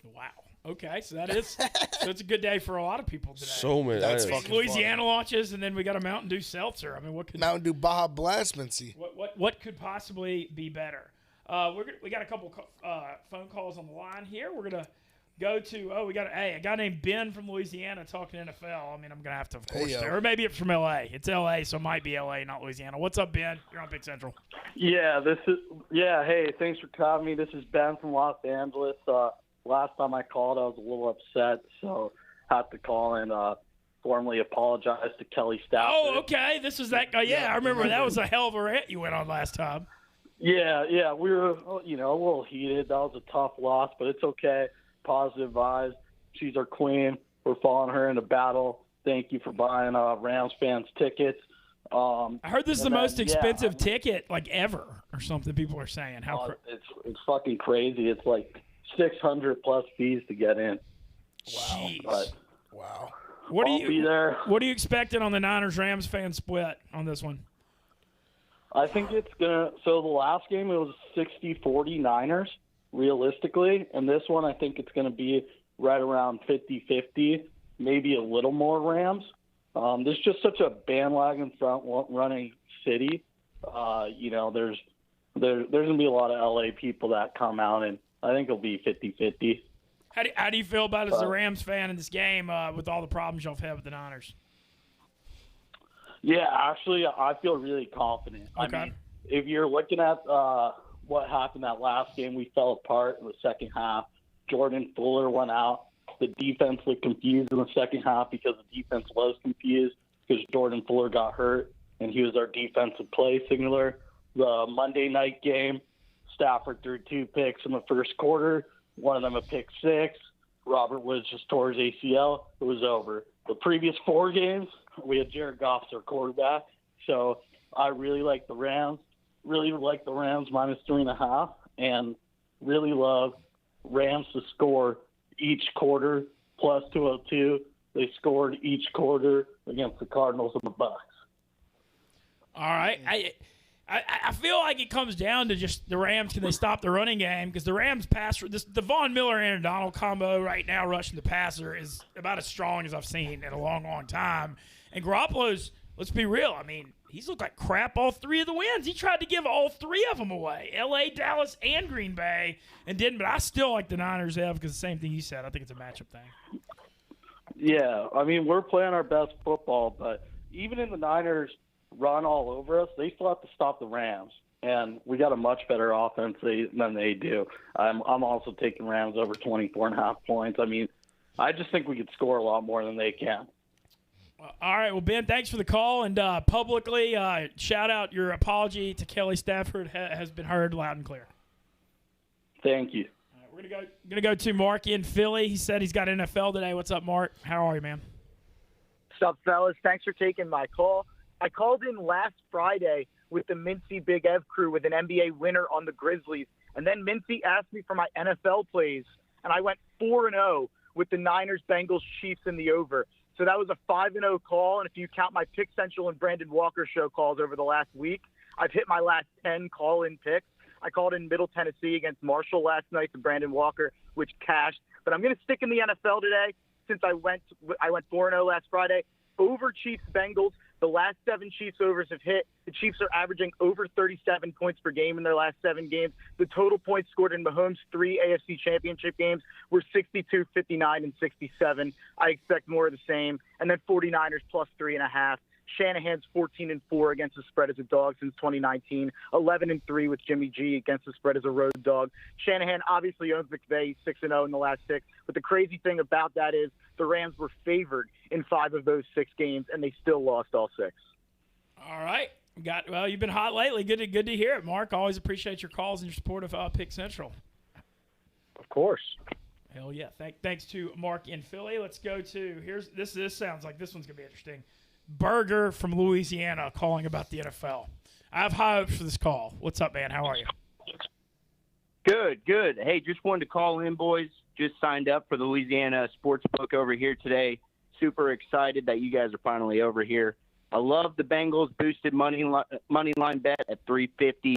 Wow. Okay, so it's a good day for a lot of people today. So many. That's I- fucking Louisiana launches, and then we got a Mountain Dew seltzer. I mean, what could Mountain Dew Baja Blast Mincy. what could possibly be better? We got a couple phone calls on the line here. We're gonna go to we got a guy named Ben from Louisiana talking NFL. I mean, I'm gonna have to, of course, yo. or maybe it's from LA. It's LA, so it might be LA, not Louisiana. What's up, Ben? You're on Big Central. Hey, thanks for having me. This is Ben from Los Angeles. Last time I called, I was a little upset, so I have to call and formally apologize to Kelly Stafford. Oh, okay. This is that guy. Yeah, I remember that was a hell of a rant you went on last time. Yeah, we were, a little heated. That was a tough loss, but it's okay. Positive vibes. She's our queen. We're following her into battle. Thank you for buying Rams fans tickets. I heard this is the most expensive ticket like ever, or something. People are saying it's fucking crazy. It's like 600 plus fees to get in. Wow. But Wow. I'll be there. What are you expecting on the Niners Rams fan split on this one? I think it's going to – so the last game, it was 60-40 Niners, realistically. And this one, I think it's going to be right around 50-50, maybe a little more Rams. There's just such a bandwagon front-running city. There's going to be a lot of L.A. people that come out, and I think it'll be 50-50. How do you feel about it as a Rams fan in this game with all the problems y'all have had with the Niners? Yeah, actually, I feel really confident. Okay. I mean, if you're looking at what happened that last game, we fell apart in the second half. Jordan Fuller went out. The defense looked confused in the second half because the defense was confused because Jordan Fuller got hurt, and he was our defensive play signaler. The Monday night game, Stafford threw 2 picks in the first quarter, one of them a pick 6. Robert Woods just tore his ACL. It was over. The previous 4 games, we had Jared Goff as our quarterback. So I really like the Rams. Really like the Rams minus 3.5, and really love Rams to score each quarter plus 202. They scored each quarter against the Cardinals and the Bucks. All right. I feel like it comes down to just the Rams. Can they stop the running game? Because the Rams the Von Miller and Donald combo right now rushing the passer is about as strong as I've seen in a long, long time. And Garoppolo's, let's be real, I mean, he's looked like crap all 3 of the wins. He tried to give all 3 of them away, L.A., Dallas, and Green Bay, and didn't. But I still like the Niners because the same thing you said. I think it's a matchup thing. Yeah, I mean, we're playing our best football, but even in the Niners run all over us, they still have to stop the Rams. And we got a much better offense than they do. I'm also taking Rams over 24.5 points. I mean, I just think we could score a lot more than they can. All right. Well, Ben, thanks for the call. And publicly, shout out your apology to Kelly Stafford has been heard loud and clear. Thank you. All right, we're gonna go to Mark in Philly. He said he's got NFL today. What's up, Mark? How are you, man? What's up, fellas? Thanks for taking my call. I called in last Friday with the Mincy Big Ev crew with an NBA winner on the Grizzlies. And then Mincy asked me for my NFL plays, and I went 4-0 with the Niners, Bengals, Chiefs, and the over. So that was a 5-0 call, and if you count my Pick Central and Brandon Walker show calls over the last week, I've hit my last 10 call-in picks. I called in Middle Tennessee against Marshall last night to Brandon Walker, which cashed. But I'm going to stick in the NFL today since I went 4-0 last Friday. Over Chiefs, Bengals. The last 7 Chiefs overs have hit. The Chiefs are averaging over 37 points per game in their last 7 games. The total points scored in Mahomes' 3 AFC championship games were 62, 59, and 67. I expect more of the same. And then 49ers plus 3.5. Shanahan's 14-4 against the spread as a dog since 2019. 11-3 with Jimmy G against the spread as a road dog. Shanahan obviously owns McVay 6-0 in the last 6. But the crazy thing about that is the Rams were favored in 5 of those 6 games, and they still lost all 6. All right. Well, you've been hot lately. Good to hear it, Mark. Always appreciate your calls and your support of Pick Central. Of course. Hell yeah. Thanks to Mark in Philly. Let's go to this sounds like this one's gonna be interesting. Burger from Louisiana calling about the NFL. I have high hopes for this call. What's up, man? How are you? Good. Hey, just wanted to call in, boys. Just signed up for the Louisiana sportsbook over here today. Super excited that you guys are finally over here. I love the Bengals boosted money line bet at 350.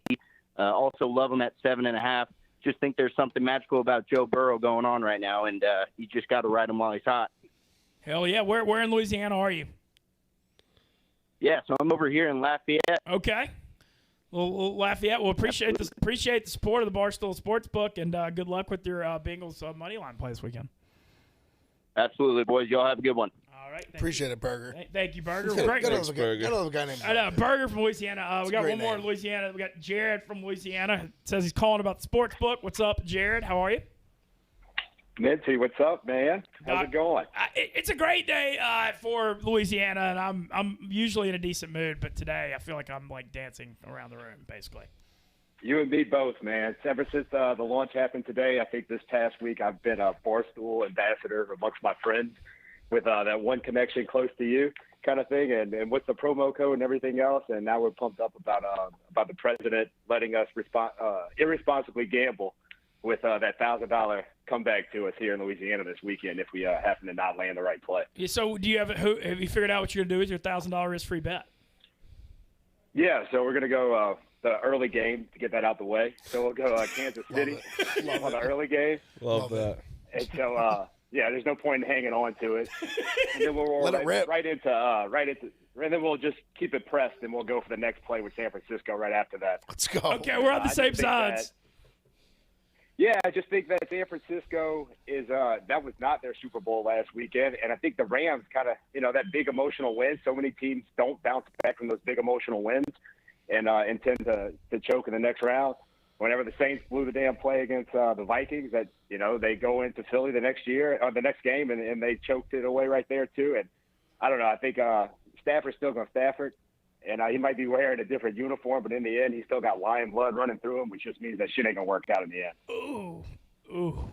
Also love them at 7.5. Just think there's something magical about Joe Burrow going on right now, and you just got to ride him while he's hot. Hell yeah. Where in Louisiana are you? Yeah, so I'm over here in Lafayette. Okay. Well, Lafayette, we'll appreciate the support of the Barstool Sportsbook, and good luck with your Bengals money line play this weekend. Absolutely, boys. Y'all have a good one. All right. Appreciate it, Burger. Thank you, Burger. Great. Got another guy named Burger. I know, Burger from Louisiana. We got one more in Louisiana. We got Jared from Louisiana. Says he's calling about the Sportsbook. What's up, Jared? How are you? Minty, what's up, man? How's it going? It's a great day for Louisiana, and I'm usually in a decent mood, but today I feel like I'm like dancing around the room, basically. You and me both, man. Ever since the launch happened today, I think this past week I've been a Barstool ambassador amongst my friends with that one connection close to you kind of thing, and with the promo code and everything else, and now we're pumped up about the president letting us irresponsibly gamble with that $1,000 comeback to us here in Louisiana this weekend if we happen to not land the right play. Yeah, so have you figured out what you're going to do with your $1,000 risk-free bet? Yeah, so we're going to go the early game to get that out the way. So we'll go Kansas City on the early game. Love that. And so, there's no point in hanging on to it. And then we'll roll right into and then we'll just keep it pressed, and we'll go for the next play with San Francisco right after that. Let's go. Okay, we're on the same sides. I just think that San Francisco is that was not their Super Bowl last weekend, and I think the Rams kind of, that big emotional win. So many teams don't bounce back from those big emotional wins and tend to choke in the next round. Whenever the Saints blew the damn play against the Vikings, that they go into Philly the next year or the next game and they choked it away right there too. And I don't know. I think Stafford's still going to Stafford. And he might be wearing a different uniform, but in the end, he's still got lion blood running through him, which just means that shit ain't going to work out in the end. Ooh.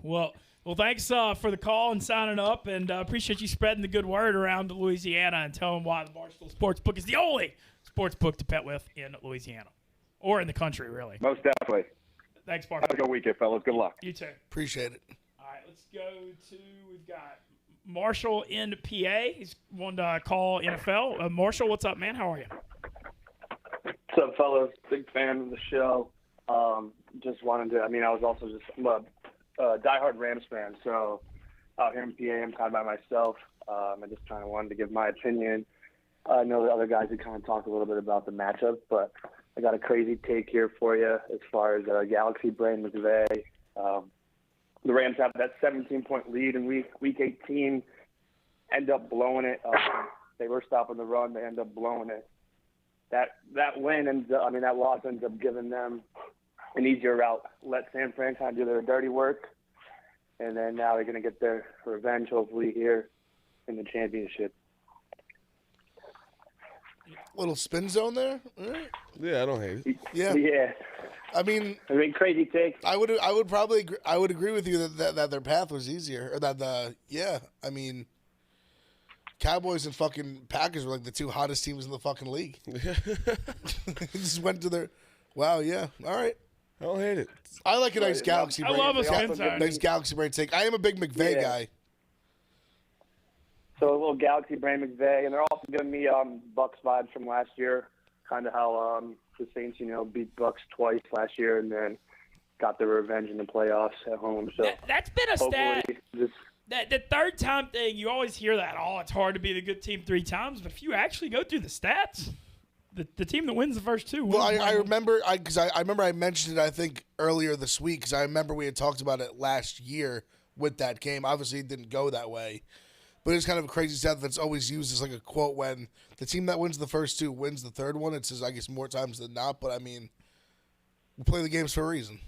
Well, thanks for the call and signing up, and appreciate you spreading the good word around Louisiana and telling why the Barstool Sportsbook is the only sportsbook to bet with in Louisiana. Or in the country, really. Most definitely. Thanks, Barstool. Have a good weekend, fellas. Good luck. You too. Appreciate it. All right, let's go to we've got Marshall in PA. He's wanted to call NFL. Marshall, what's up, man? How are you? What's up, fellas? Big fan of the show. Just wanted to, I was also just a diehard Rams fan. So out here in PA, I'm kind of by myself. I just kind of wanted to give my opinion. I know the other guys had kind of talked a little bit about the matchup, but I got a crazy take here for you as far as Galaxy Brain McVay. The Rams have that 17-point lead in week 18, end up blowing it. They were stopping the run. They end up blowing it. that win ends up, that loss ends up giving them an easier route. Let San Fran kind of do their dirty work, and then now they're going to get their revenge, hopefully, here in the championship. Little spin zone there. All right. Yeah, I don't hate it. Yeah. Yeah. I mean, crazy take. I would probably agree with you that their path was easier, or I mean, Cowboys and fucking Packers were like the two hottest teams in the fucking league. Just went to their all right. I don't hate it. I like a nice galaxy brain. I love a spin zone. Nice galaxy brain take. I am a big McVay guy. So a little galaxy brain McVay, and they're also giving me Bucks vibes from last year, kind of how the Saints, beat Bucks twice last year and then got their revenge in the playoffs at home. So that's been a stat. Just, the third time thing, you always hear that. Oh, it's hard to be the good team 3 times, but if you actually go through the stats, the team that wins the first 2 wins. Well, I remember I remember I mentioned it, I think, earlier this week, because I remember we had talked about it last year with that game. Obviously, it didn't go that way. But it's kind of a crazy stat that's always used as like a quote when the team that wins the first 2 wins the third one. It says, I guess, more times than not. But, I mean, we play the games for a reason.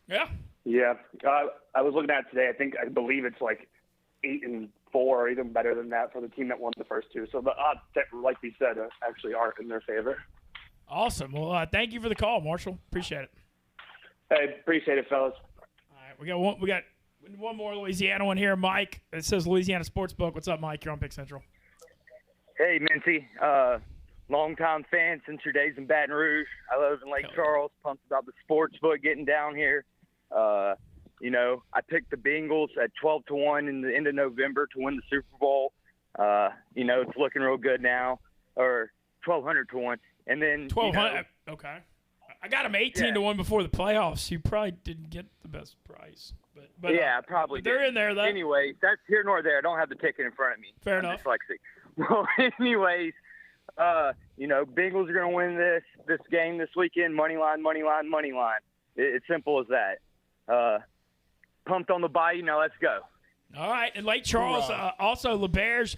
Yeah. Yeah. I was looking at it today. I believe it's like 8-4 or even better than that for the team that won the first 2. So the odds, like we said, actually aren't in their favor. Awesome. Well, thank you for the call, Marshall. Appreciate it. Hey, appreciate it, fellas. All right, we got one more Louisiana one here, Mike. It says Louisiana Sportsbook. What's up, Mike? You're on Pick Central. Hey, Mincy. Longtime fan since your days in Baton Rouge. I live in Lake Charles. Pumped about the sportsbook getting down here. I picked the Bengals at 12-1 in the end of November to win the Super Bowl. It's looking real good now, or 1,200-1, and then 1,200. Okay, I got them 18-1 before the playoffs. You probably didn't get the best price, but yeah, probably. They're in there though. Anyway, that's here nor there. I don't have the ticket in front of me. Fair I'm enough. Dyslexic. Well, anyways, Bengals are going to win this game this weekend. Money line. It's simple as that. Pumped on the Bayou. Now let's go. All right, and Lake Charles, also LeBear's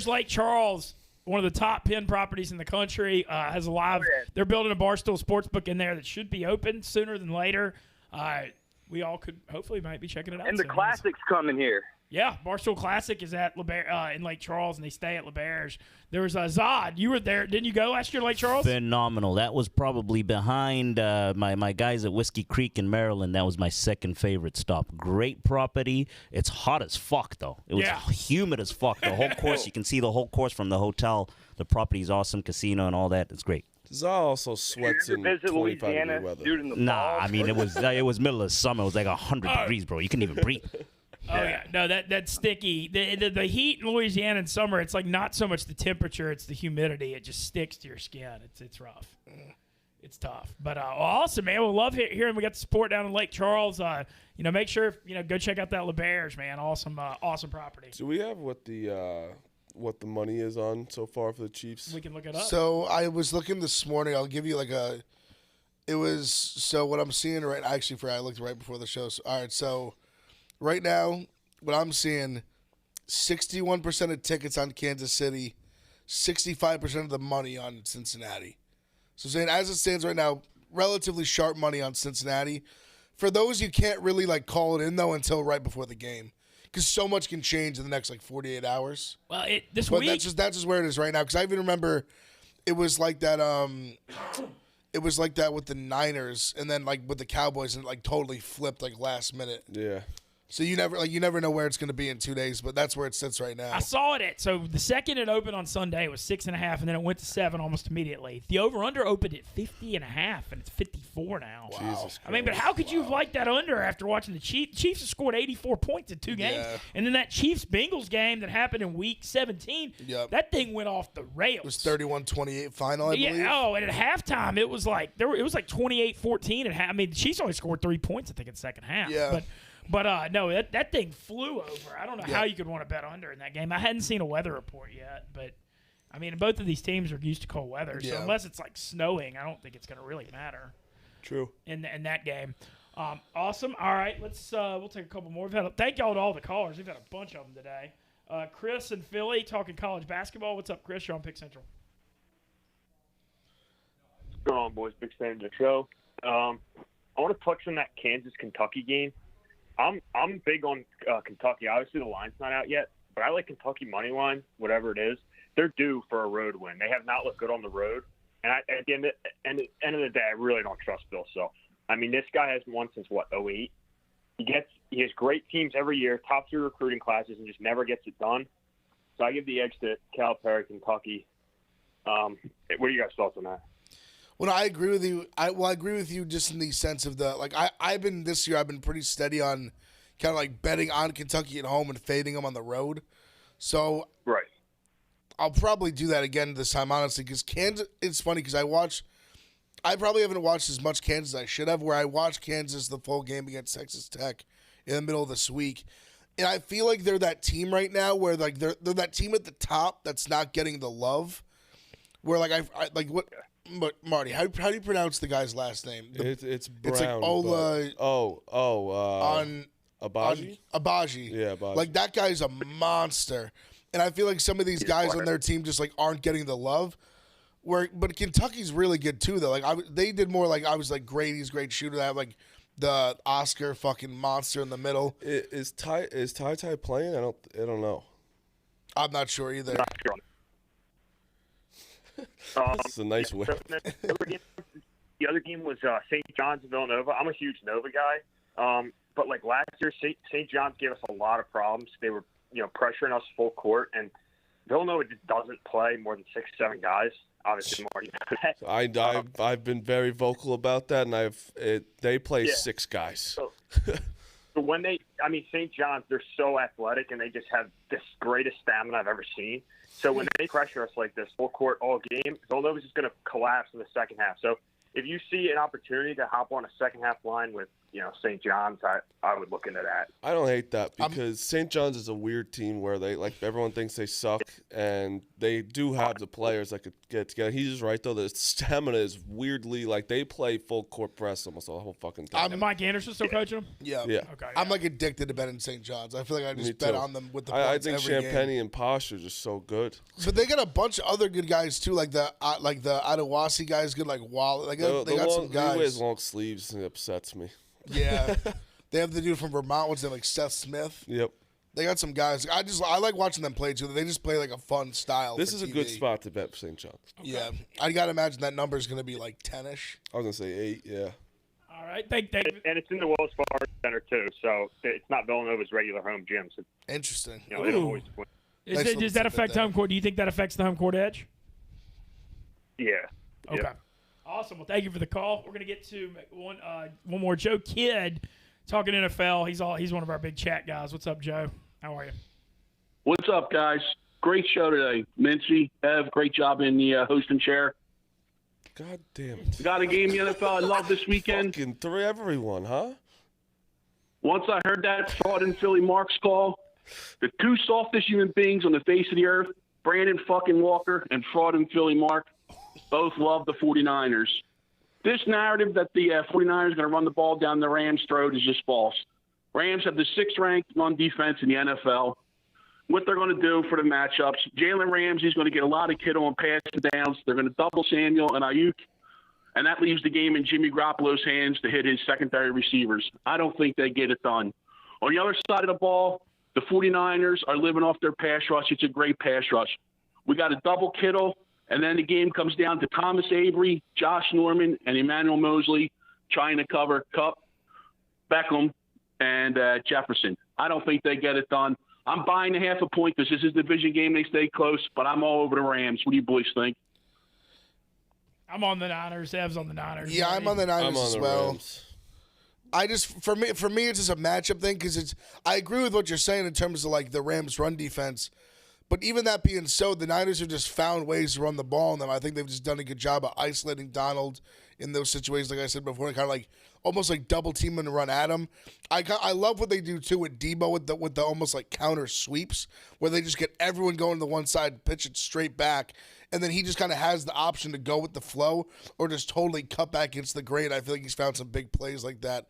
Lake Charles, one of the top pin properties in the country, has a live. They're building a Barstool Sportsbook in there that should be open sooner than later. We all could hopefully might be checking it out. And the Classic's coming here. Yeah, Barstool Classic is at in Lake Charles, and they stay at LeBear's. There was Zod. You were there. Didn't you go last year, Lake Charles? Phenomenal. That was probably behind my guys at Whiskey Creek in Maryland. That was my second favorite stop. Great property. It's hot as fuck, though. It was humid as fuck. The whole course, you can see the whole course from the hotel. The property's awesome, casino and all that. It's great. Zah also sweats in 25-degree weather. Nah, I mean, it was middle of summer. It was like 100 degrees, bro. You couldn't even breathe. Oh yeah, no, that's sticky. The heat in Louisiana in summer, it's like not so much the temperature, it's the humidity. It just sticks to your skin. It's rough. It's tough, but awesome, man. We'll love hearing we got the support down in Lake Charles. Make sure go check out that LeBear's, man. Awesome property. Do we have what the money is on so far for the Chiefs? We can look it up. So I was looking this morning. I'll give you what I'm seeing right. Actually, I looked right before the show. So, all right, so. Right now, what I'm seeing, 61% of tickets on Kansas City, 65% of the money on Cincinnati. So saying as it stands right now, relatively sharp money on Cincinnati. For those, you can't really call it in though until right before the game, because so much can change in the next 48 hours. Well, week, that's just where it is right now. Because I even remember it was like that. It was like that with the Niners, and then with the Cowboys, and totally flipped last minute. Yeah. So you never know where it's going to be in 2 days, but that's where it sits right now. I saw it so the second it opened on Sunday, it was 6.5, and then it went to 7 almost immediately. The over/under opened at 50.5, and it's 54 now. Wow. Jesus Christ. I mean, but how could you have liked that under after watching the Chiefs? Chiefs have scored 84 points in 2 games, and then that Chiefs-Bengals game that happened in Week 17, that thing went off the rails. It was 31-28 final, I believe. Oh, and at halftime it was like 28-14 at half. I mean, the Chiefs only scored 3 points, I think, in the second half. Yeah. But no, that thing flew over. I don't know how you could want to bet under in that game. I hadn't seen a weather report yet, but I mean, both of these teams are used to cold weather, so unless it's snowing, I don't think it's going to really matter. True. In that game. Awesome. All right, we'll take a couple more. Thank y'all to all the callers. We've had a bunch of them today. Chris in Philly talking college basketball. What's up, Chris? You're on Pick Central. going on, boys? Big fan of the show. I want to touch on that Kansas-Kentucky game. I'm big on Kentucky. Obviously, the line's not out yet, but I like Kentucky money line, whatever it is. They're due for a road win. They have not looked good on the road. And at the end of the day, I really don't trust Bill Self. I mean, this guy hasn't won since, 2008? He has great teams every year, top 3 recruiting classes, and just never gets it done. So I give the edge to Calipari, Kentucky. What are you guys' thoughts on that? Well, I agree with you. I agree with you just in the sense of I've been pretty steady on kind of like betting on Kentucky at home and fading them on the road. So right, I'll probably do that again this time, honestly, because Kansas. It's funny because I probably haven't watched as much Kansas as I should have. Where I watched Kansas the full game against Texas Tech in the middle of this week, and I feel like they're that team right now where like they're that team at the top that's not getting the love. Where like I like what. But Marty, how do you pronounce the guy's last name? It's Brown. It's like Ola. Abaji? Abaji. Yeah, Abaji. Like that guy's a monster, and I feel like some of these guys on their team just like aren't getting the love. But Kentucky's really good too, though. Like they did more like I was like Grady's great shooter. They have like the Oscar fucking monster in the middle. Is Ty playing? I don't know. I'm not sure either. Not sure. It's a nice win. The other game was St. John's and Villanova. I'm a huge Nova guy, but like last year, St. John's gave us a lot of problems. They were pressuring us full court, and Villanova just doesn't play more than 6-7 guys. Obviously, Marty. I've been very vocal about that, and they play 6 guys. So when St. John's, they're so athletic, and they just have the greatest stamina I've ever seen. So when they pressure us like this, full court all game, Villanova's just going to collapse in the second half. So if you see an opportunity to hop on a second half line with St. John's, I would look into that. I don't hate that because St. John's is a weird team where they everyone thinks they suck, and they do have the players that could get together. He's just right though. The stamina is weirdly they play full court press almost the whole fucking time. And Mike Anderson still coaching them? Yeah. Okay. I'm like addicted to betting St. John's. I feel like I just bet on them with the points I think every Champagne game. and Posh are just so good. But they got a bunch of other good guys too, like the Adewasi guys, good like Wallet. They got some guys. He wears long sleeves and it upsets me. Yeah, they have the dude from Vermont. What's name, like Seth Smith? Yep. They got some guys. I like watching them play too. They just play like a fun style. This is TV. a good spot to bet for St. John's. Okay. Yeah, I gotta imagine that number is gonna be like 10ish. I was gonna say 8. Yeah. All right, thank David. And it's in the Wells Fargo Center too, so it's not Villanova's regular home gym. So, interesting. They don't always win. Does that affect home court? Do you think that affects the home court edge? Yeah. Okay. Yeah. Awesome. Well, thank you for the call. We're gonna get to one more. Joe Kidd talking NFL. He's one of our big chat guys. What's up, Joe? How are you? What's up, guys? Great show today. Mincy, Ev, great job in the hosting chair. God damn it. We got a game in the NFL I love this weekend. Fucking through everyone, huh? Once I heard that fraud in Philly Marks call, the two softest human beings on the face of the earth, Brandon fucking Walker and fraud in Philly Mark, both love the 49ers. This narrative that the 49ers are going to run the ball down the Rams' throat is just false. Rams have the 6th-ranked run defense in the NFL. What they're going to do for the matchups, Jalen Ramsey's going to get a lot of Kittle on pass downs. They're going to double Samuel and Ayuk, and that leaves the game in Jimmy Garoppolo's hands to hit his secondary receivers. I don't think they get it done. On the other side of the ball, the 49ers are living off their pass rush. It's a great pass rush. We got a double Kittle, and then the game comes down to Thomas Avery, Josh Norman, and Emmanuel Mosley trying to cover Kupp, Beckham, and Jefferson. I don't think they get it done. I'm buying the half a point because this is a division game. They stay close, but I'm all over the Rams. What do you boys think? I'm on the Niners. Ev's on the Niners. Yeah, I'm on the Niners as well. Rams. I just for me it's just a matchup thing because I agree with what you're saying in terms of like the Rams run defense. But even that being so, the Niners have just found ways to run the ball on them. I think they've just done a good job of isolating Donald in those situations, like I said before, kind of like almost like double team and run at him. I love what they do too with Debo with the almost like counter sweeps where they just get everyone going to the one side, pitch it straight back, and then he just kind of has the option to go with the flow or just totally cut back against the grain. I feel like he's found some big plays like that.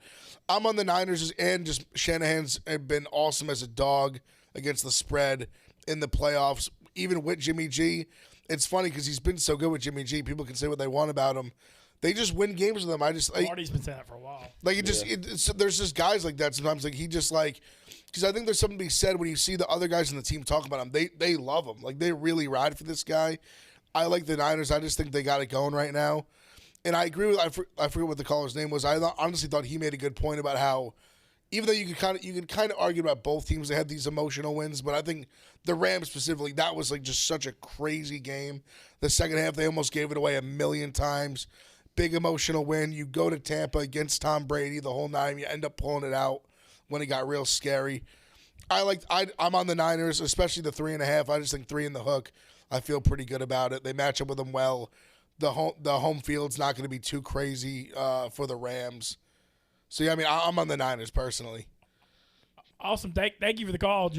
I'm on the Niners, and just Shanahan's been awesome as a dog against the spread in the playoffs, even with Jimmy G. It's funny because he's been so good with Jimmy G. People can say what they want about him. they just win games with them. Marty's been saying that for a while. Like there's just guys like that sometimes. Like he just like, because I think there's something to be said when you see the other guys in the team talk about him. They love him. Like they really ride for this guy. I like the Niners. I just think they got it going right now. And I agree with I forget what the caller's name was. I honestly thought he made a good point about how, even though you could kind of argue about both teams, they had these emotional wins, but I think the Rams specifically, that was like just such a crazy game. The second half, they almost gave it away 1,000,000 times. Big emotional win. You go to Tampa against Tom Brady the whole nine. You end up pulling it out when it got real scary. I'm on the Niners, especially the 3.5. I just think 3 in the hook. I feel pretty good about it. They match up with them well. The home field's not going to be too crazy for the Rams. So yeah, I mean, I'm on the Niners personally. Awesome. Thank you for the call.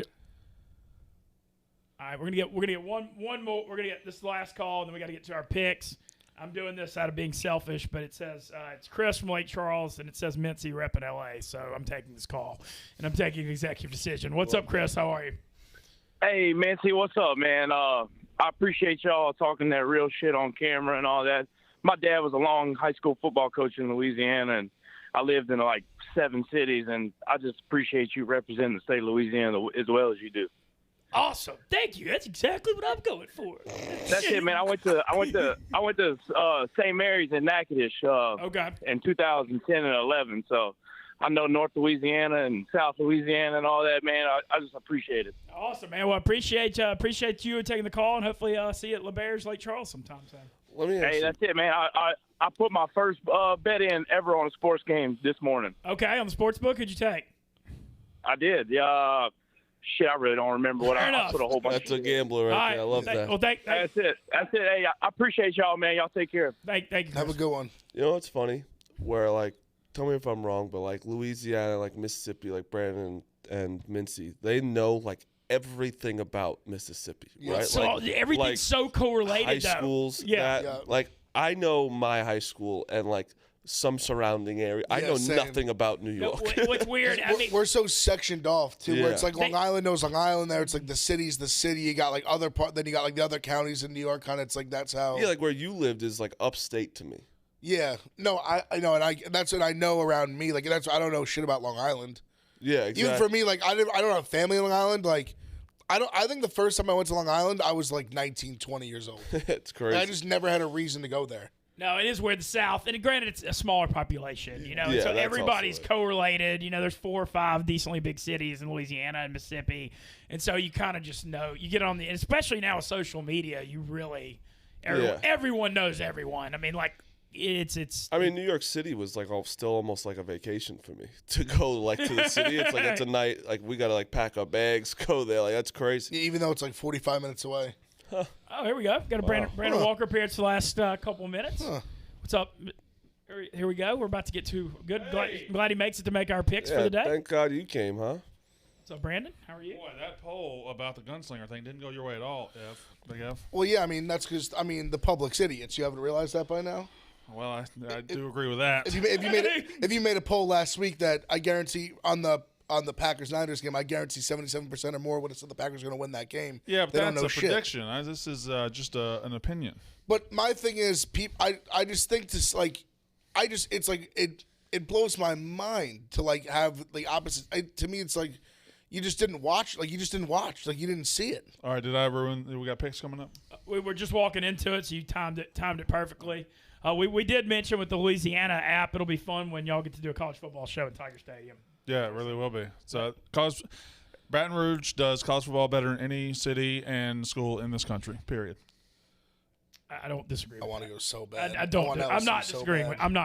All right, we're gonna get one more. We're gonna get this last call, and then we got to get to our picks. I'm doing this out of being selfish, but it says it's Chris from Lake Charles, and it says Mincy repping LA. So I'm taking this call, and I'm taking an executive decision. What's up, Chris? How are you? Hey, Mincy, what's up, man? I appreciate y'all talking that real shit on camera and all that. My dad was a long high school football coach in Louisiana, and I lived in like 7 cities, and I just appreciate you representing the state of Louisiana as well as you do. Awesome, thank you. That's exactly what I'm going for. That's it, man. I went to St. Mary's in Natchitoches in 2010 and 11. So I know North Louisiana and South Louisiana and all that, man. I just appreciate it. Awesome, man. Well, appreciate you taking the call, and hopefully see you at LeBear's Lake Charles sometime soon. Hey, that's it, man. I put my first bet in ever on a sports game this morning. Okay, on the sports book, who'd you take? I did. Shit, I really don't remember what I put a whole bunch. That's a gambler right there. I love that. Well, that's it. Hey, I appreciate y'all, man. Y'all take care. Thank you. Have a good one. You know what's funny? Where like, tell me if I'm wrong, but like Louisiana, like Mississippi, like Brandon and Mincy, they know like everything about Mississippi, right? So like, everything's so correlated. High though. schools, like I know my high school and like some surrounding area. I know nothing about New York. What's weird? We're so sectioned off too. Where it's like Long Island knows Long Island. There, it's like the city's the city. You got like other part. Then you got like the other counties in New York. Kind of, it's like that's how. Yeah, like where you lived is like upstate to me. Yeah, no, I know, and that's what I know around me. Like I don't know shit about Long Island. Yeah, exactly. Even for me, like I don't have family in Long Island. Like I think the first time I went to Long Island, I was like 19, 20 years old. It's crazy. And I just never had a reason to go there. No, it is where the South, and granted, it's a smaller population, you know, Yeah, so that's everybody's also correlated. You know, there's 4 or 5 decently big cities in Louisiana and Mississippi, and so you kind of just know. You get on and especially now with social media, you really everyone knows everyone. I mean, like it's. I mean, New York City was like still almost like a vacation for me to go like to the city. It's like it's a night. Like we gotta like pack our bags, go there. Like that's crazy. Even though it's like 45 minutes away. Oh, here we go. Got a Brandon Walker appearance the last couple minutes. What's up? Here we go. We're about to get to good. Glad he makes it to make our picks for the day. Thank God you came, huh? What's up, Brandon? How are you? Boy, that poll about the gunslinger thing didn't go your way at all, Big F. Well, yeah, I mean, that's because, the public's idiots. You haven't realized that by now? Well, I do agree with that. If you made a poll last week that I guarantee on the Packers-Niners game, I guarantee 77% or more would have said the Packers are going to win that game. Yeah, but that's a prediction. This is just an opinion. But my thing is, I just think this, like, it's like, it blows my mind to, like, have the opposite. To me, it's like, you just didn't watch. Like, you didn't see it. All right, did I ruin? We got picks coming up? We were just walking into it, so you timed it perfectly. We did mention with the Louisiana app, it'll be fun when y'all get to do a college football show at Tiger Stadium. Yeah, it really will be. So, Baton Rouge does college football better than any city and school in this country, period. I don't disagree. I want to go so bad. I'm not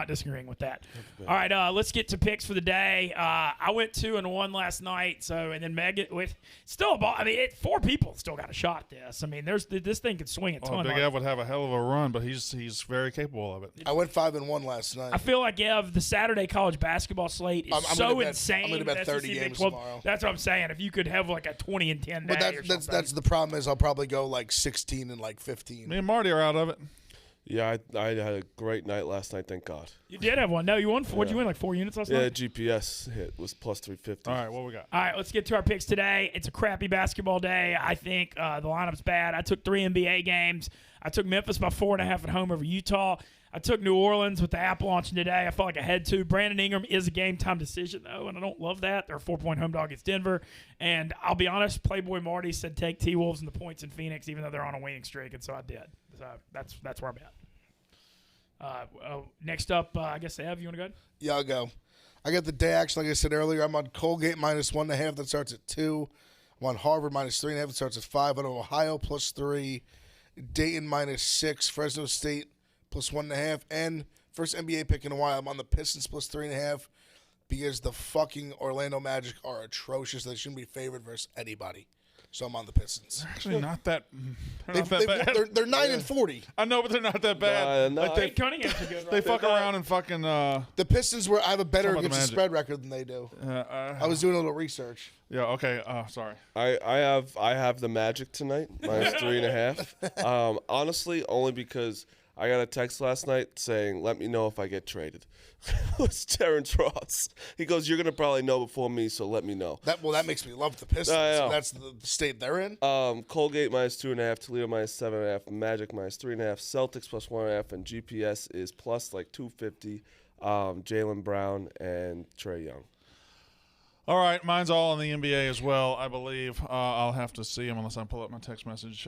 disagreeing with that. All right, let's get to picks for the day. I went 2-1 last night. And then Megan with still a ball. I mean, 4 people still got a shot at this. I mean, this thing could swing a ton. Big Ev would have a hell of a run, but he's very capable of it. I went 5-1 last night. I feel like Ev, the Saturday college basketball slate is so insane. I'm going to bet 30 games tomorrow. That's what I'm saying. If you could have like a 20-10 but day, that's the problem is I'll probably go like 16 and like 15. Me and Marty are out of it. Yeah, I had a great night last night. Thank God. You did have one. No, you won. What'd you win? Like 4 units last night? Yeah, GPS hit was plus 350. All right, what we got? All right, let's get to our picks today. It's a crappy basketball day. I think the lineup's bad. I took 3 NBA games. I took Memphis by 4.5 at home over Utah. I took New Orleans with the app launching today. I felt like I had to. Brandon Ingram is a game-time decision, though, and I don't love that. They're a 4-point home dog against Denver. And I'll be honest, Playboy Marty said take T-Wolves and the points in Phoenix, even though they're on a winning streak, and so I did. So that's where I'm at. Next up, I guess, Ev, you want to go? Yeah, I'll go. I got the day action, like I said earlier. I'm on Colgate -1.5. That starts at 2. I'm on Harvard -3.5. That starts at 5. I'm on Ohio +3. Dayton -6. Fresno State +1.5. And first NBA pick in a while, I'm on the Pistons +3.5 because the fucking Orlando Magic are atrocious. They shouldn't be favored versus anybody. So I'm on the Pistons. Actually, not that. They're They're 9-40. I know, but they're not that bad. No. Like Cunningham's a good they fuck around and fucking. The Pistons I have a better against the spread record than they do. I was doing a little research. Yeah. Okay. Sorry. I have the Magic tonight -3.5. Honestly, only because I got a text last night saying, "Let me know if I get traded." It's Terrence Ross. He goes, "You're gonna probably know before me, so let me know." That makes me love the Pistons. That's the state they're in. Colgate -2.5, Toledo -7.5, Magic -3.5, Celtics +1.5, and GPS is plus like 250. Jaylen Brown and Trae Young. All right, mine's all in the NBA as well, I believe. I'll have to see them unless I pull up my text message.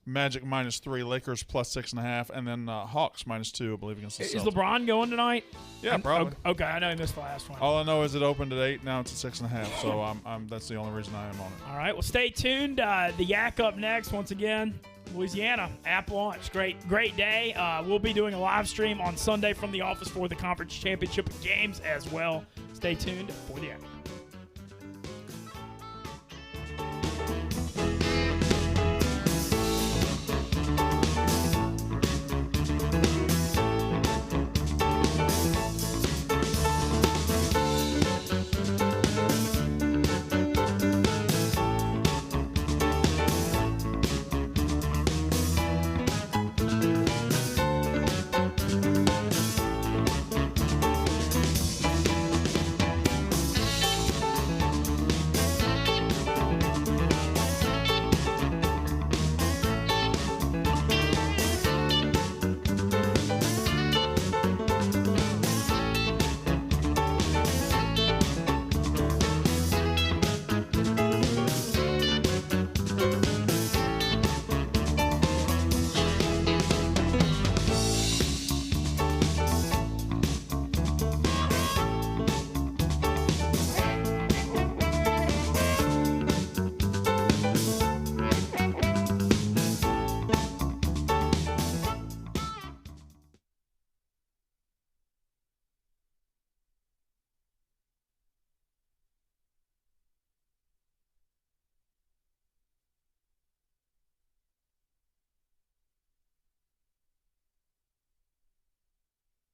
Magic -3, Lakers +6.5, and then Hawks -2, I believe, against the Celtics. Is LeBron going tonight? Yeah, probably. Okay, I know he missed the last one. All I know is it opened at 8, now it's at 6.5, so that's the only reason I am on it. All right, well, stay tuned. The Yak up next, once again. Louisiana, app launch. Great day. We'll be doing a live stream on Sunday from the office for the conference championship games as well. Stay tuned for the app.